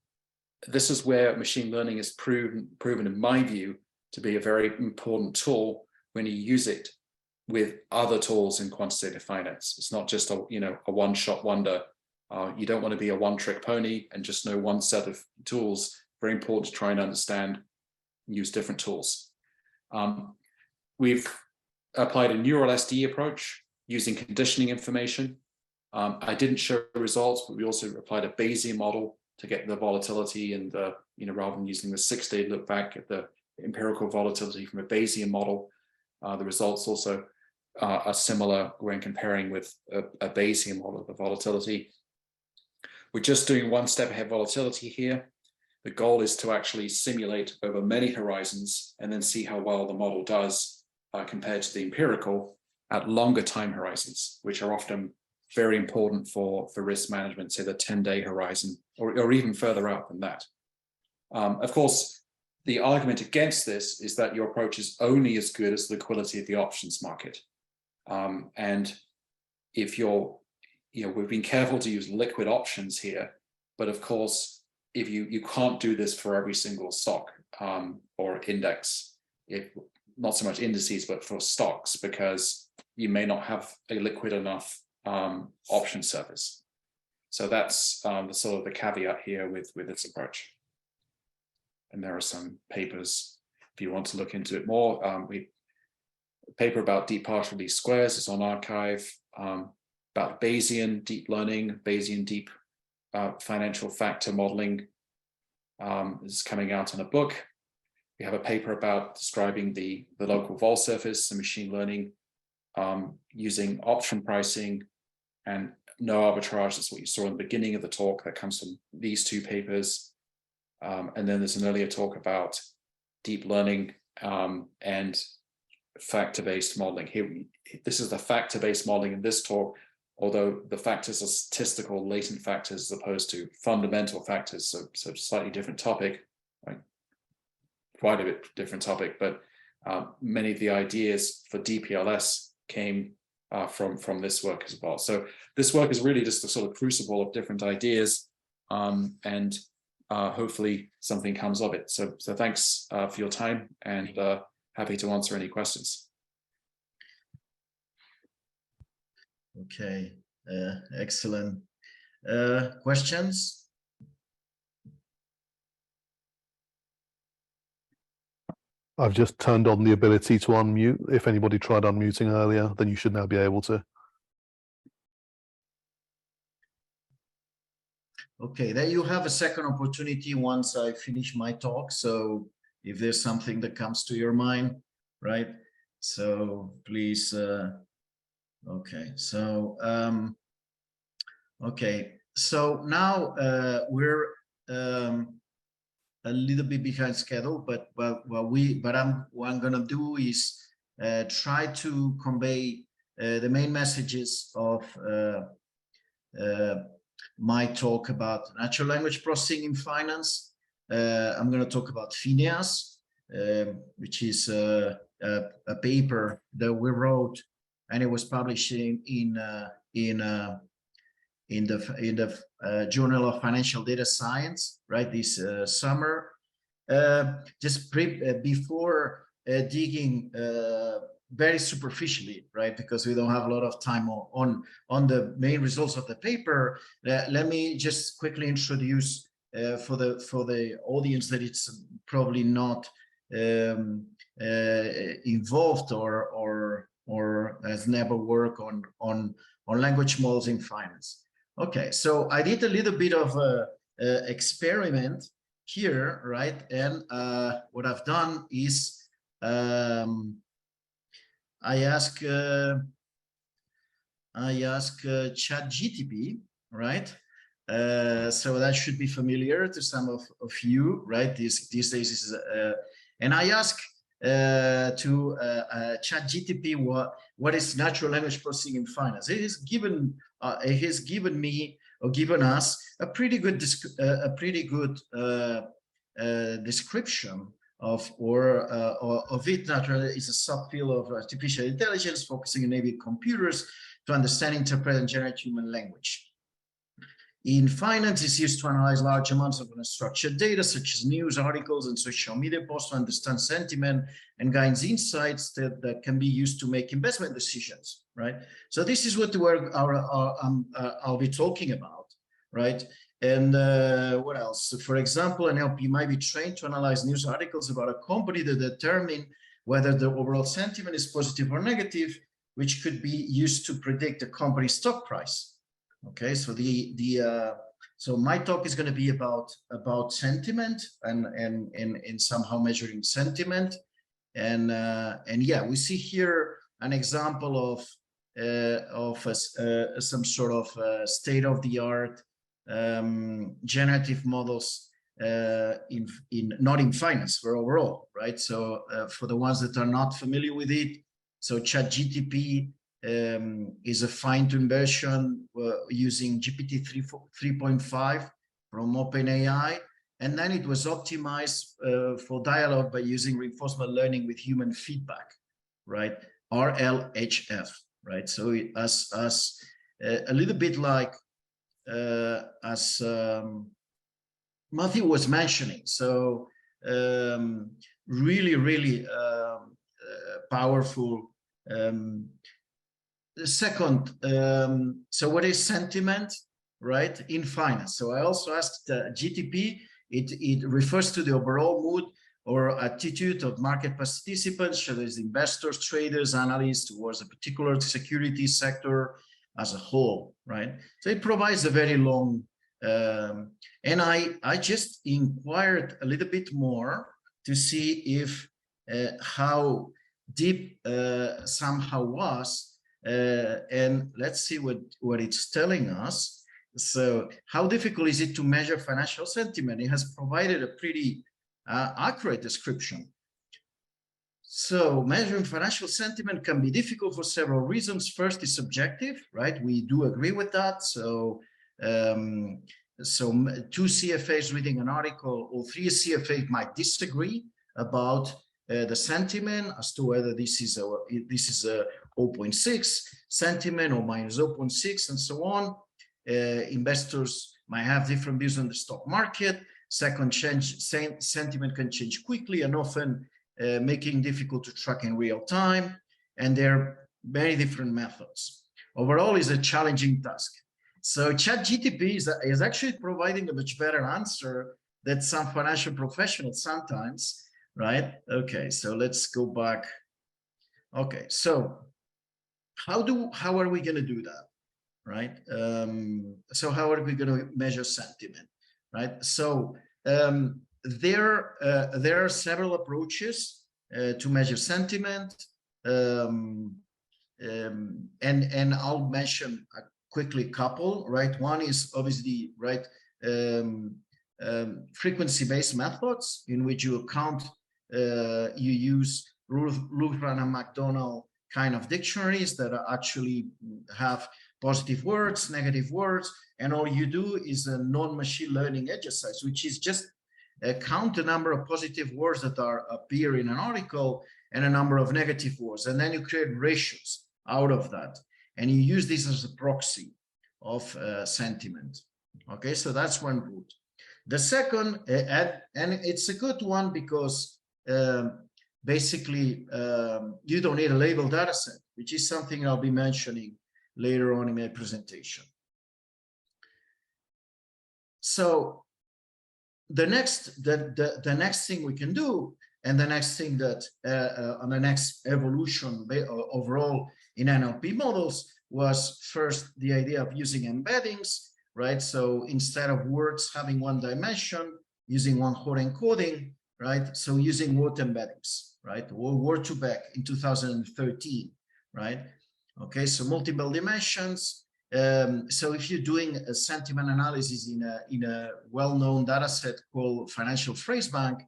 this is where machine learning is proven, in my view, to be a very important tool when you use it with other tools in quantitative finance. It's not just a one-shot wonder. You don't want to be a one-trick pony and just know one set of tools. Very important to try and understand, use different tools. We've applied a neural SDE approach using conditioning information. I didn't show results, but we also applied a Bayesian model to get the volatility and rather than using the 6-day look back at the empirical volatility from a Bayesian model. The results also are similar when comparing with a Bayesian model of the volatility. We're just doing one step ahead volatility here. The goal is to actually simulate over many horizons and then see how well the model does compared to the empirical at longer time horizons, which are often very important for risk management, say the 10-day horizon or even further out than that. Of course, the argument against this is that your approach is only as good as the liquidity of the options market. And if we've been careful to use liquid options here, but of course, if you can't do this for every single stock or index, not so much indices, but for stocks, because you may not have a liquid enough option service. So that's the sort of the caveat here with this approach. And there are some papers if you want to look into it more. A paper about deep partial least squares is on archive, about Bayesian deep learning, Bayesian deep financial factor modeling is coming out in a book. We have a paper about describing the local vol surface and machine learning using option pricing and no arbitrage. That's what you saw in the beginning of the talk. That comes from these two papers. And then there's an earlier talk about deep learning and factor-based modeling. Here, this is the factor-based modeling in this talk, although the factors are statistical latent factors as opposed to fundamental factors, so slightly different topic, right? Quite a bit different topic, but many of the ideas for DPLS came from this work as well. So this work is really just a sort of crucible of different ideas, and hopefully something comes of it. So thanks for your time, and happy to answer any questions. Okay, excellent. Questions? I've just turned on the ability to unmute. If anybody tried unmuting earlier, then you should now be able to. Okay, then you have a second opportunity once I finish my talk. So if there's something that comes to your mind, right? So please, okay. So, okay. So now we're a little bit behind schedule, but what I'm gonna do is try to convey the main messages of my talk about natural language processing in finance. I'm going to talk about FINEAS, which is a paper that we wrote, and it was published in the Journal of Financial Data Science, right, this summer. Just before digging very superficially, right, because we don't have a lot of time on the main results of the paper, let me just quickly introduce for the audience that it's probably not involved or has never worked on language models in finance. Okay, so I did a little bit of experiment here, right? And what I've done is I ask ChatGTP, right? So that should be familiar to some of you, right? These days is, and I ask to ChatGTP what is natural language processing in finance. It has given me or given us a pretty good description of it. Naturally, is a subfield of artificial intelligence focusing on enabling computers to understand, interpret, and generate human language. In finance, it's used to analyze large amounts of unstructured data, such as news articles and social media posts, to understand sentiment and gains insights that can be used to make investment decisions, right? So this is what I'll be talking about, right? And what else? So for example, an NLP might be trained to analyze news articles about a company to determine whether the overall sentiment is positive or negative, which could be used to predict the company's stock price. Okay, so so my talk is going to be about sentiment and somehow measuring sentiment, and yeah, we see here an example of some sort of state-of-the-art generative models not in finance, but overall, right? So for the ones that are not familiar with it, so ChatGTP is a fine-tuned version using GPT 3.5 from OpenAI, and then it was optimized for dialogue by using reinforcement learning with human feedback, right? RLHF, right? So as a little bit like as Matthew was mentioning, so really powerful. The second, so what is sentiment, right, in finance? So I also asked GTP, it refers to the overall mood or attitude of market participants, whether it's investors, traders, analysts, towards a particular security sector as a whole, right? So it provides a very long, and I just inquired a little bit more to see if how deep somehow was. And let's see what it's telling us. So how difficult is it to measure financial sentiment? It has provided a pretty accurate description. So measuring financial sentiment can be difficult for several reasons. First is subjective, right? We do agree with that. So two CFAs reading an article or three CFAs might disagree about the sentiment as to whether this is a 0.6 sentiment or minus 0.6 and so on. Investors might have different views on the stock market. Second, sentiment can change quickly and often making difficult to track in real time. And there are many different methods. Overall, is a challenging task. So ChatGTP is actually providing a much better answer than some financial professionals sometimes, right? Okay, so let's go back. Okay, so how are we going to do that, right? So how are we going to measure sentiment, right? So there are several approaches to measure sentiment, and I'll mention quickly a couple, right? One is obviously, right, frequency-based methods in which you account, you use Luhran and McDonald kind of dictionaries that actually have positive words, negative words, and all you do is a non-machine learning exercise, which is just count the number of positive words that appear in an article and a number of negative words, and then you create ratios out of that, and you use this as a proxy of sentiment. Okay, so that's one route. The second, and it's a good one because basically you don't need a labeled data set, which is something I'll be mentioning later on in my presentation. So the next thing we can do, and the next thing that on the next evolution overall in NLP models, was first the idea of using embeddings, right? So instead of words having one dimension, using one-hot encoding, right? So using word embeddings, right? Or Word2Vec in 2013, right? Okay, so multiple dimensions. So if you're doing a sentiment analysis in a well-known data set called Financial Phrase Bank,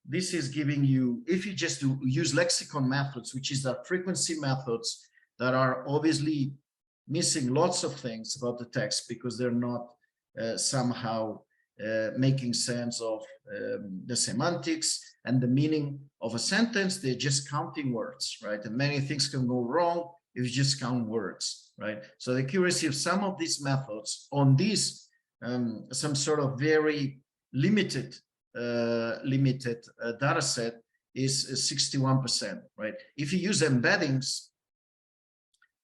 this is giving you, if you just use lexicon methods, which is the frequency methods that are obviously missing lots of things about the text because they're not somehow making sense of the semantics and the meaning of a sentence. They're just counting words, right? And many things can go wrong if you just count words, right? So the accuracy of some of these methods on these some sort of very limited data set is 61%, right? If you use embeddings,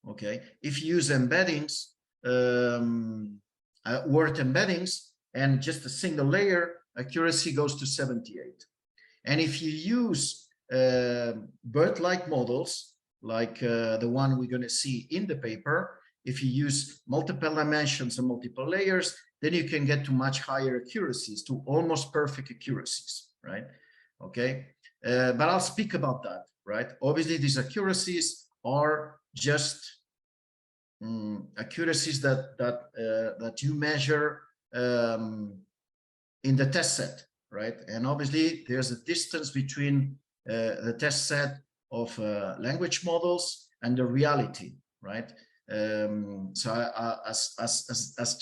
okay, if you use embeddings, word embeddings, and just a single layer, accuracy goes to 78. And if you use BERT-like models, like the one we're going to see in the paper, if you use multiple dimensions and multiple layers, then you can get to much higher accuracies, to almost perfect accuracies, right? Okay, but I'll speak about that, right? Obviously, these accuracies are just accuracies that you measure in the test set, right? And obviously, there's a distance between the test set of language models and the reality, right? So as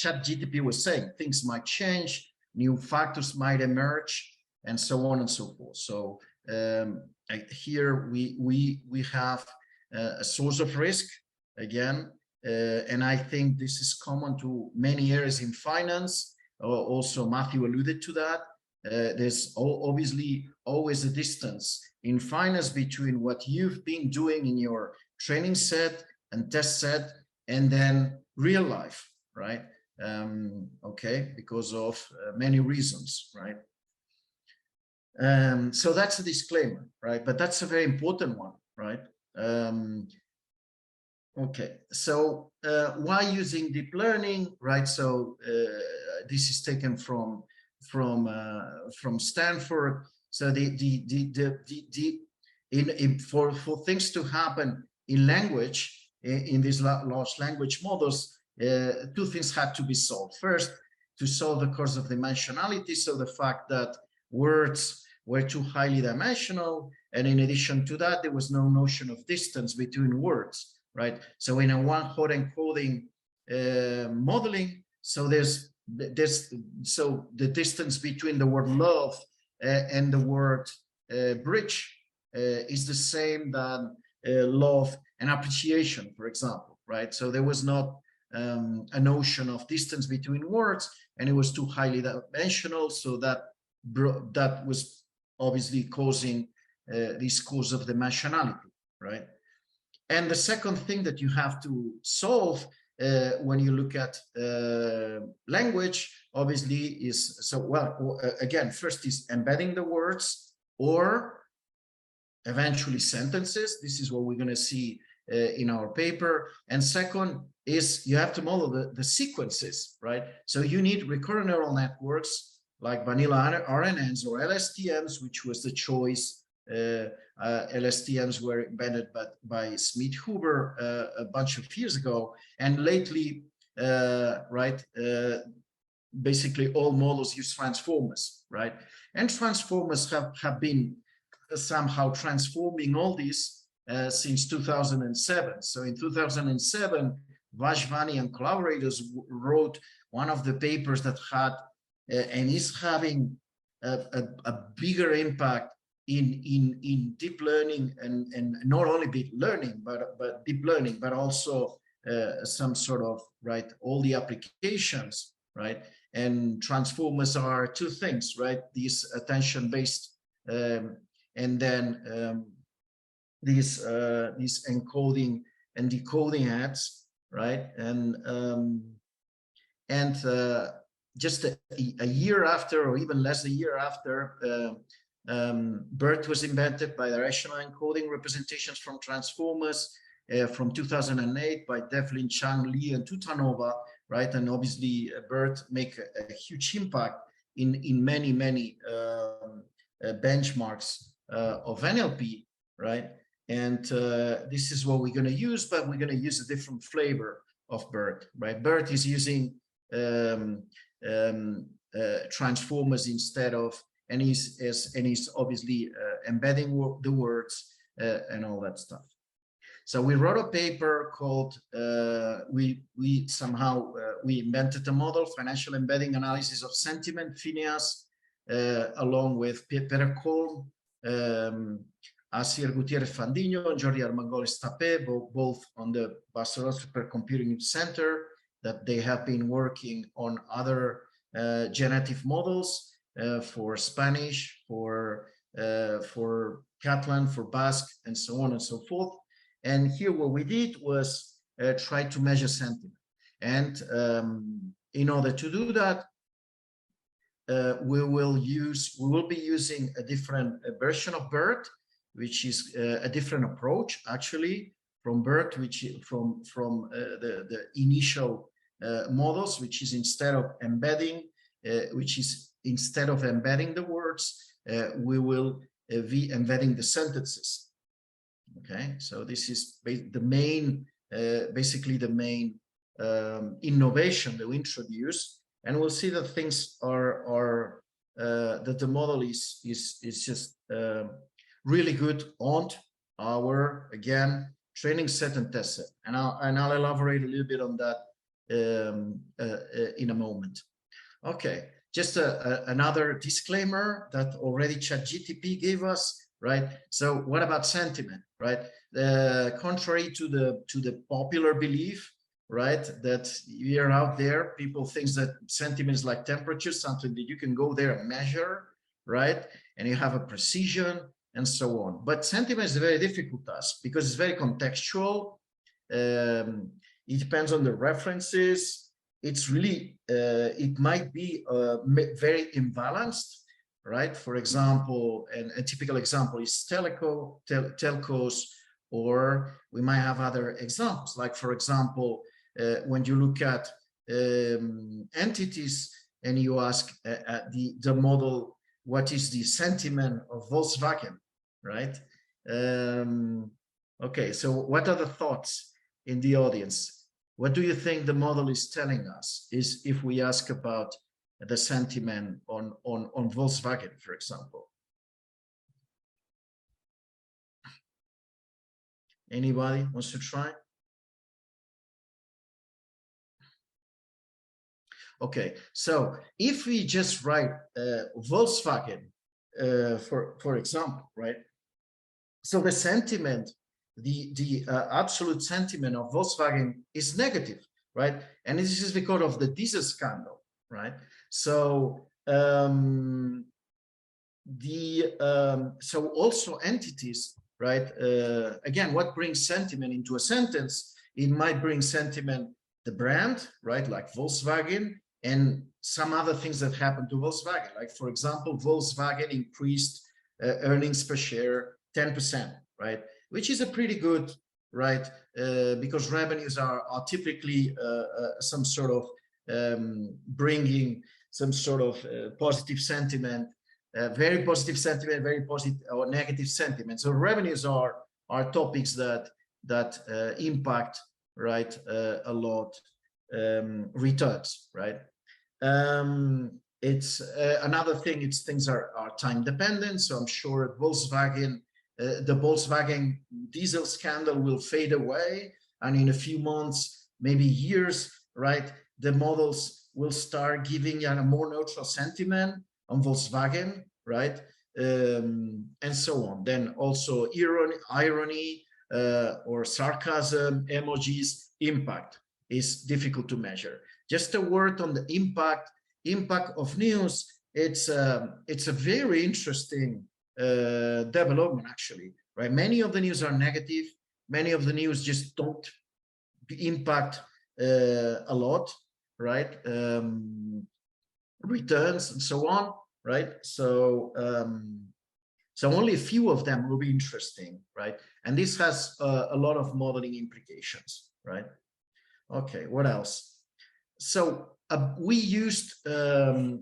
ChatGPT was saying, things might change, new factors might emerge, and so on and so forth. So here we have a source of risk again, and I think this is common to many areas in finance. Also, Matthew alluded to that. There's obviously always a distance in finance between what you've been doing in your training set and test set and then real life, right? Okay, because of many reasons, right? So that's a disclaimer, right? But that's a very important one, right? Okay, so why using deep learning, right? So this is taken from Stanford. So for things to happen in language, in these large language models, two things had to be solved. First, to solve the course of dimensionality, so the fact that words were too highly dimensional, and in addition to that, there was no notion of distance between words, right? So in a one-hot encoding modeling, so so the distance between the word love and the word bridge is the same than love and appreciation, for example, right? So there was not a notion of distance between words, and it was too highly dimensional, so that was obviously causing this cause of dimensionality, right? And the second thing that you have to solve when you look at language, obviously, is again, first is embedding the words or eventually sentences. This is what we're going to see in our paper. And second is you have to model the sequences, right? So you need recurrent neural networks like vanilla RNNs or LSTMs, which was the choice. LSTMs were invented by Smith-Huber a bunch of years ago, and lately, basically all models use transformers, right? And transformers have been somehow transforming all this since 2007. So in 2007, Vashvani and collaborators wrote one of the papers that had and is having a bigger impact in deep learning, and not only deep learning, but deep learning, but also some sort of, right, all the applications, right? And transformers are two things, right? These attention-based and then these encoding and decoding ads, right? And just a year after, or even less a year after, BERT was invented by directional encoding representations from transformers from 2008 by Devlin, Chang, Lee, and Tutanova, right? And obviously, BERT make a huge impact in many benchmarks of NLP, right? And this is what we're going to use, but we're going to use a different flavor of BERT, right? BERT is using transformers instead of, and he's obviously embedding the words and all that stuff. So we wrote a paper called, we invented a model, financial embedding analysis of sentiment, Phineas, along with Peter Kolm, Asier Gutierrez Fandiño and Jordi Armangoles Tapé, both on the Barcelona Supercomputing Center, that they have been working on other generative models for Spanish, for Catalan, for Basque, and so on and so forth. And here what we did was try to measure sentiment. And in order to do that, we will be using a different version of BERT, which is a different approach actually from BERT, which from the initial models, which is instead of embedding the words, we will be embedding the sentences. Okay, so this is basically the main innovation that we introduce, and we'll see that things are that the model is just really good on our, again, training set and test set, and I'll elaborate a little bit on that in a moment. Okay, just another disclaimer that already ChatGPT gave us, right? So what about sentiment, right? Contrary to the popular belief, right, that we are out there, people think that sentiment is like temperature, something that you can go there and measure, right? And you have a precision and so on. But sentiment is a very difficult task because it's very contextual. It depends on the references. It's really, it might be very imbalanced, right? For example, a typical example is telcos, or we might have other examples, like, for example, when you look at entities and you ask the model, what is the sentiment of Volkswagen, right? Okay, so what are the thoughts in the audience? What do you think the model is telling us is if we ask about the sentiment on Volkswagen, for example? Anybody wants to try? Okay, so if we just write Volkswagen, for example, right? So the sentiment, the absolute sentiment of Volkswagen is negative, right? And this is because of the diesel scandal, right? So so also entities, right? Again, what brings sentiment into a sentence? It might bring sentiment, the brand, right? Like Volkswagen, and some other things that happened to Volkswagen. Like, for example, Volkswagen increased earnings per share 10%, right? Which is a pretty good, right? Because revenues are typically some sort of bringing some sort of positive sentiment, very positive sentiment, very positive or negative sentiment. So revenues are topics that impact, right, a lot returns, right? It's another thing. It's things are time dependent. So I'm sure Volkswagen, the Volkswagen diesel scandal will fade away, and in a few months, maybe years, right, the models will start giving a more neutral sentiment on Volkswagen, right, and so on. Then also irony or sarcasm, emojis, impact is difficult to measure. Just a word on the impact of news. It's a very interesting development, actually, right? Many of the news are negative. Many of the news just don't impact a lot, right? Returns and so on, right? So so only a few of them will be interesting, right? And this has a lot of modeling implications, right? Okay, what else? So we used a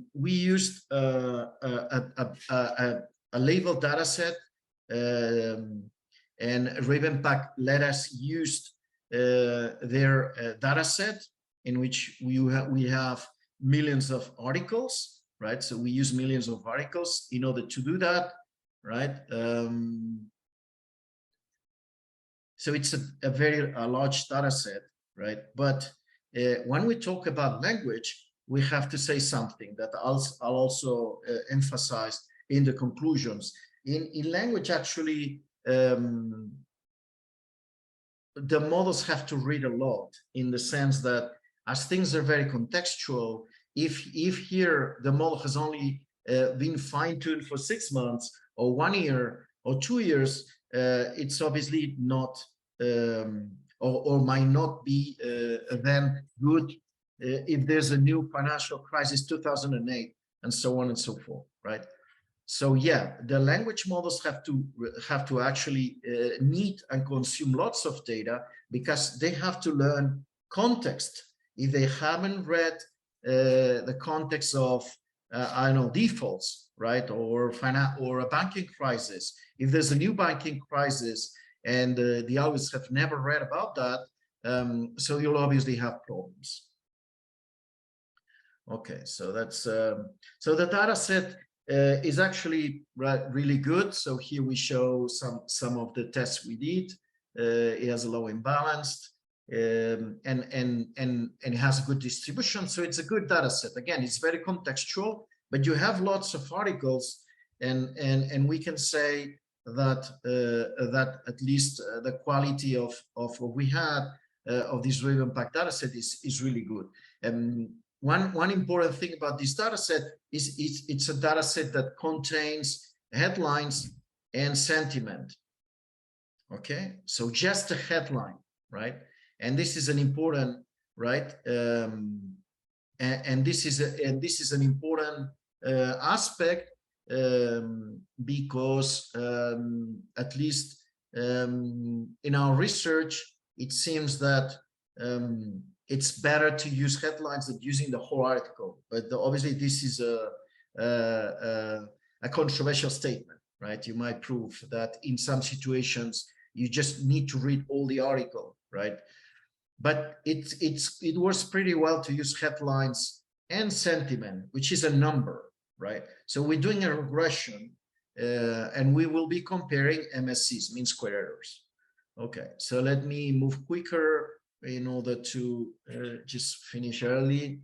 labeled data set, and Ravenpack let us use their data set, in which we have millions of articles, right? So we use millions of articles in order to do that, right? So it's a very large data set, right? But when we talk about language, we have to say something that I'll also emphasize in the conclusions. In language, actually, the models have to read a lot, in the sense that as things are very contextual, if here the model has only been fine-tuned for 6 months or 1 year or 2 years, it's obviously not or might not be then good if there's a new financial crisis, 2008, and so on and so forth, right? So yeah, the language models have to actually need and consume lots of data, because they have to learn context. If they haven't read the context of I don't know, defaults, right, or a banking crisis, if there's a new banking crisis and the algorithms have never read about that, so you'll obviously have problems. Okay, so that's so the data set is actually really good. So here we show some of the tests we did. It has a low imbalance, and it has a good distribution. So it's a good data set. Again, it's very contextual, but you have lots of articles, and we can say that that at least the quality of what we had of this real impact data set is really good. One important thing about this data set is it's a data set that contains headlines and sentiment. Okay, so just a headline, right? And this is an important, right? And this is an important aspect, because at least in our research, it seems that it's better to use headlines than using the whole article. But obviously, this is a controversial statement, right? You might prove that in some situations you just need to read all the article, right? But it works pretty well to use headlines and sentiment, which is a number, right? So we're doing a regression, and we will be comparing MSCs, mean square errors. Okay, so let me move quicker in order to just finish early.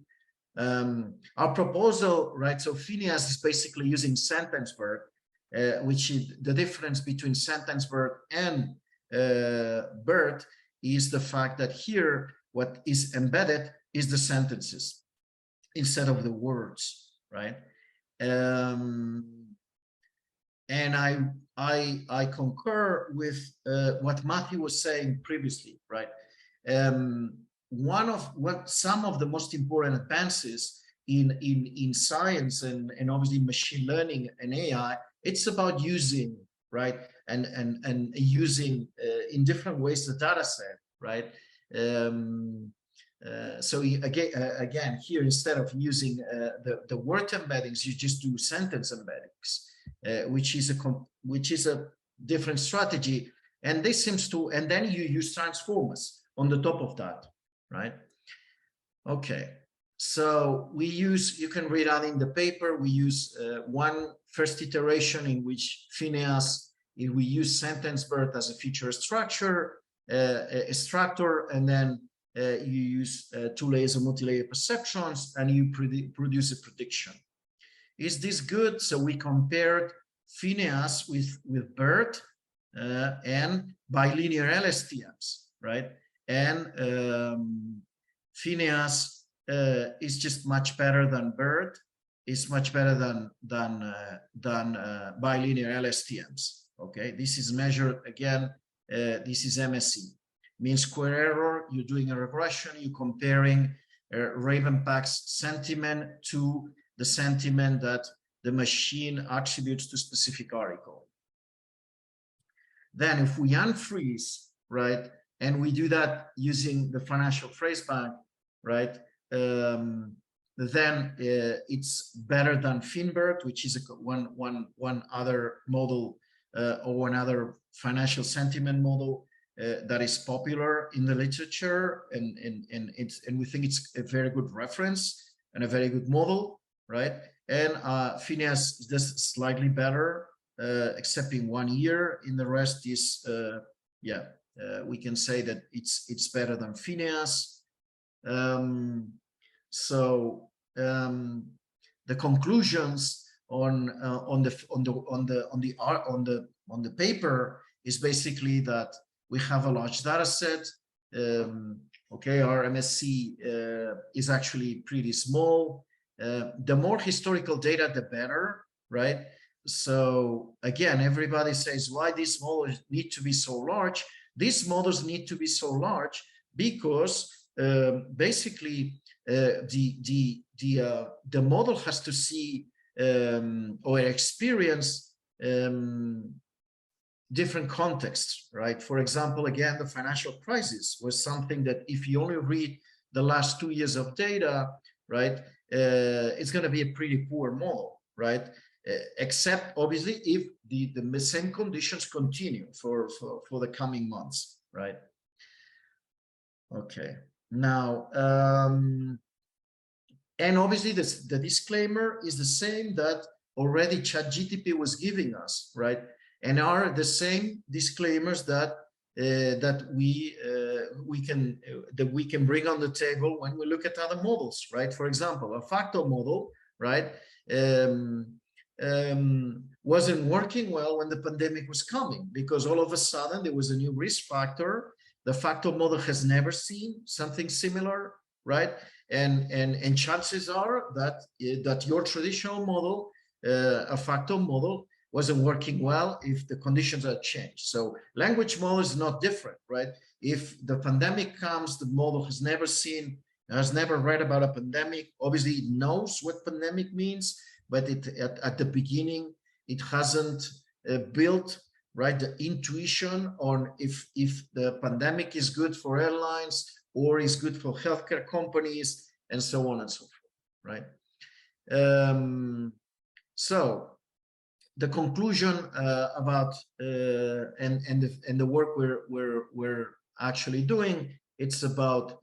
Our proposal, right? So Phineas is basically using Sentenceberg, which is the difference between Sentenceberg and BERT is the fact that here what is embedded is the sentences instead of the words, right? And I concur with what Matthew was saying previously, right? Some of the most important advances in science and obviously machine learning and AI, it's about using, right, and using in different ways the data set, right? So again, here instead of using the word embeddings, you just do sentence embeddings, which is a different strategy. And this seems to, and then you use transformers on the top of that, right? Okay, so we use, you can read out in the paper, we use one first iteration in which Phineas, we use Sentenceberg as a feature structure, extractor, and then you use 2 layers of multi-layer perceptrons, and you produce a prediction. Is this good? So we compared Phineas with BERT and bilinear LSTMs, right? And Phineas is just much better than BERT, is much better than bilinear LSTMs. Okay, this is measured again. This is MSE, mean square error. You're doing a regression. You're comparing Ravenpack's sentiment to the sentiment that the machine attributes to specific article. Then if we unfreeze, right, and we do that using the financial phrase bank, right, then it's better than Finbert, which is one other model or one other financial sentiment model that is popular in the literature, and we think it's a very good reference and a very good model, right? And Phineas does slightly better, except in 1 year. In the rest is we can say that it's better than Phineas. So the conclusions on the paper is basically that we have a large data set. Okay, our MSC is actually pretty small. The more historical data, the better, right? So again, everybody says, why these models need to be so large? These models need to be so large because basically the model has to see or experience different contexts, right? For example, again, the financial crisis was something that if you only read the last 2 years of data, right, it's going to be a pretty poor model, right? Except obviously if the same conditions continue for the coming months, right? Okay, now and obviously the disclaimer is the same that already ChatGPT was giving us, right? And are the same disclaimers that that we can bring on the table when we look at other models, right? For example, a factor model, right, wasn't working well when the pandemic was coming, because all of a sudden there was a new risk factor. The factor model has never seen something similar, right? And chances are that that your traditional model, a factor model, wasn't working well if the conditions are changed. So language model is not different, right? If the pandemic comes, the model has never seen, has never read about a pandemic. Obviously, it knows what pandemic means, but at the beginning, it hasn't built, right, the intuition on if the pandemic is good for airlines or is good for healthcare companies, and so on and so forth, right? So the conclusion about and the work we're actually doing, it's about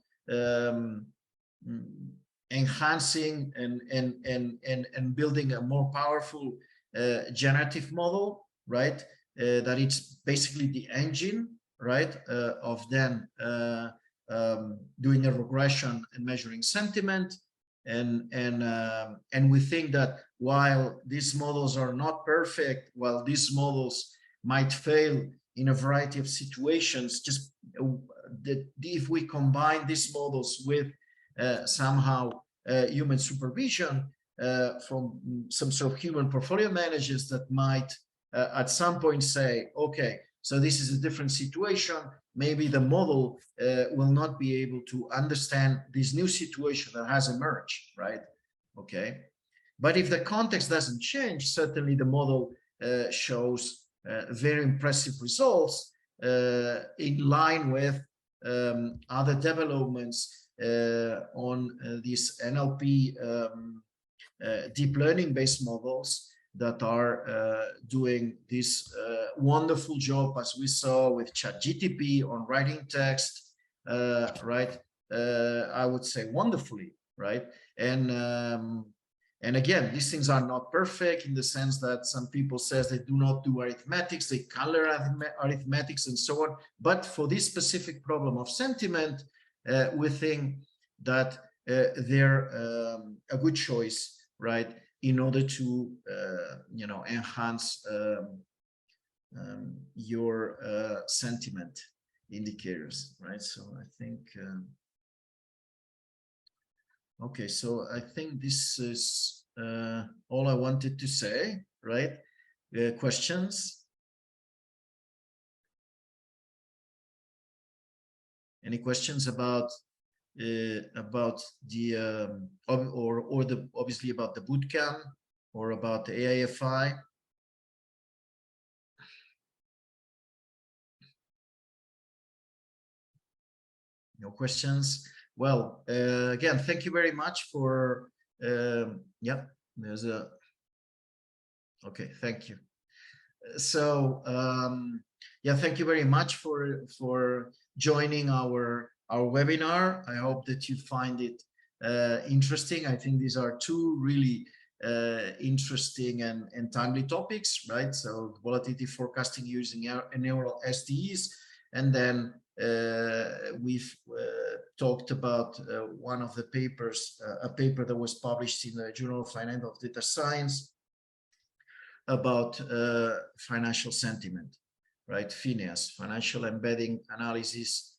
enhancing and building a more powerful generative model, right? That it's basically the engine, right, of then doing a regression and measuring sentiment. And we think that while these models are not perfect, while these models might fail in a variety of situations, just that if we combine these models with somehow human supervision from some sort of human portfolio managers that might at some point say, okay, so this is a different situation. Maybe the model will not be able to understand this new situation that has emerged, right? Okay. But if the context doesn't change, certainly the model shows very impressive results in line with other developments on these NLP deep learning based models that are doing this wonderful job, as we saw with ChatGPT on writing text, right? I would say wonderfully, right? And again, these things are not perfect in the sense that some people say they do not do arithmetics, they can't learn arithmetics and so on. But for this specific problem of sentiment, we think that they're a good choice, right, in order to you know, enhance your sentiment indicators, right? So I think okay, so I think this is all I wanted to say, right? Questions? Any questions about the or the obviously about the bootcamp or about the AIFI? No questions. Well, again, thank you very much for yeah, there's a okay, thank you. So yeah, thank you very much for joining our webinar. I hope that you find it interesting. I think these are two really interesting and timely topics, right? So volatility forecasting using neural SDEs, and then we've talked about one of the papers, a paper that was published in the Journal of Financial Data Science about financial sentiment, right? FINEAS, financial embedding analysis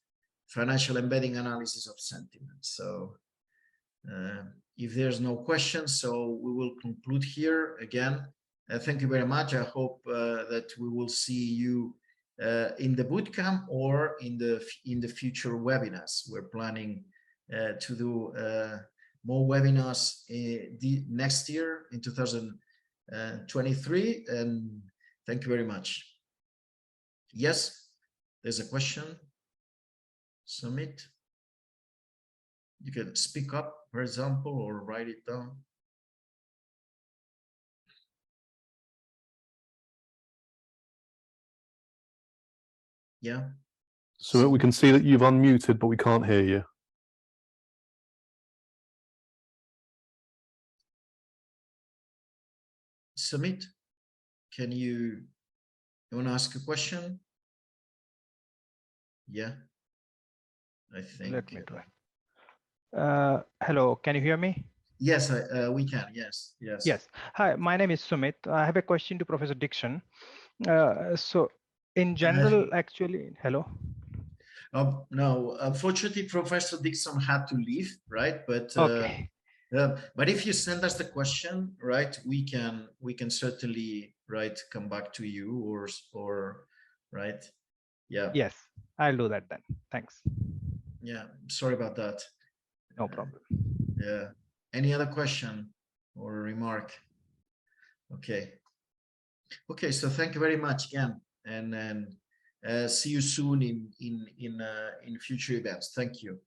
of sentiment. So if there's no questions, so we will conclude here. Again, thank you very much. I hope that we will see you in the bootcamp or in the future webinars. We're planning to do more webinars next year in 2023, and thank you very much. Yes, there's a question. Submit. You can speak up, for example, or write it down. Yeah. So we can see that you've unmuted, but we can't hear you. Submit. Can you want to ask a question? Yeah. I think. Let me try. Hello, can you hear me? Yes, we can. Yes, yes. Yes. Hi, my name is Sumit. I have a question to Professor Dixon. So in general, actually, hello? No, unfortunately, Professor Dixon had to leave, right? But okay. But if you send us the question, right, we can certainly, right, come back to you or right. Yeah. Yes, I'll do that then. Thanks. Yeah, sorry about that. No problem. Yeah. Any other question or remark? Okay. Okay, so thank you very much again, and see you soon in future events. Thank you.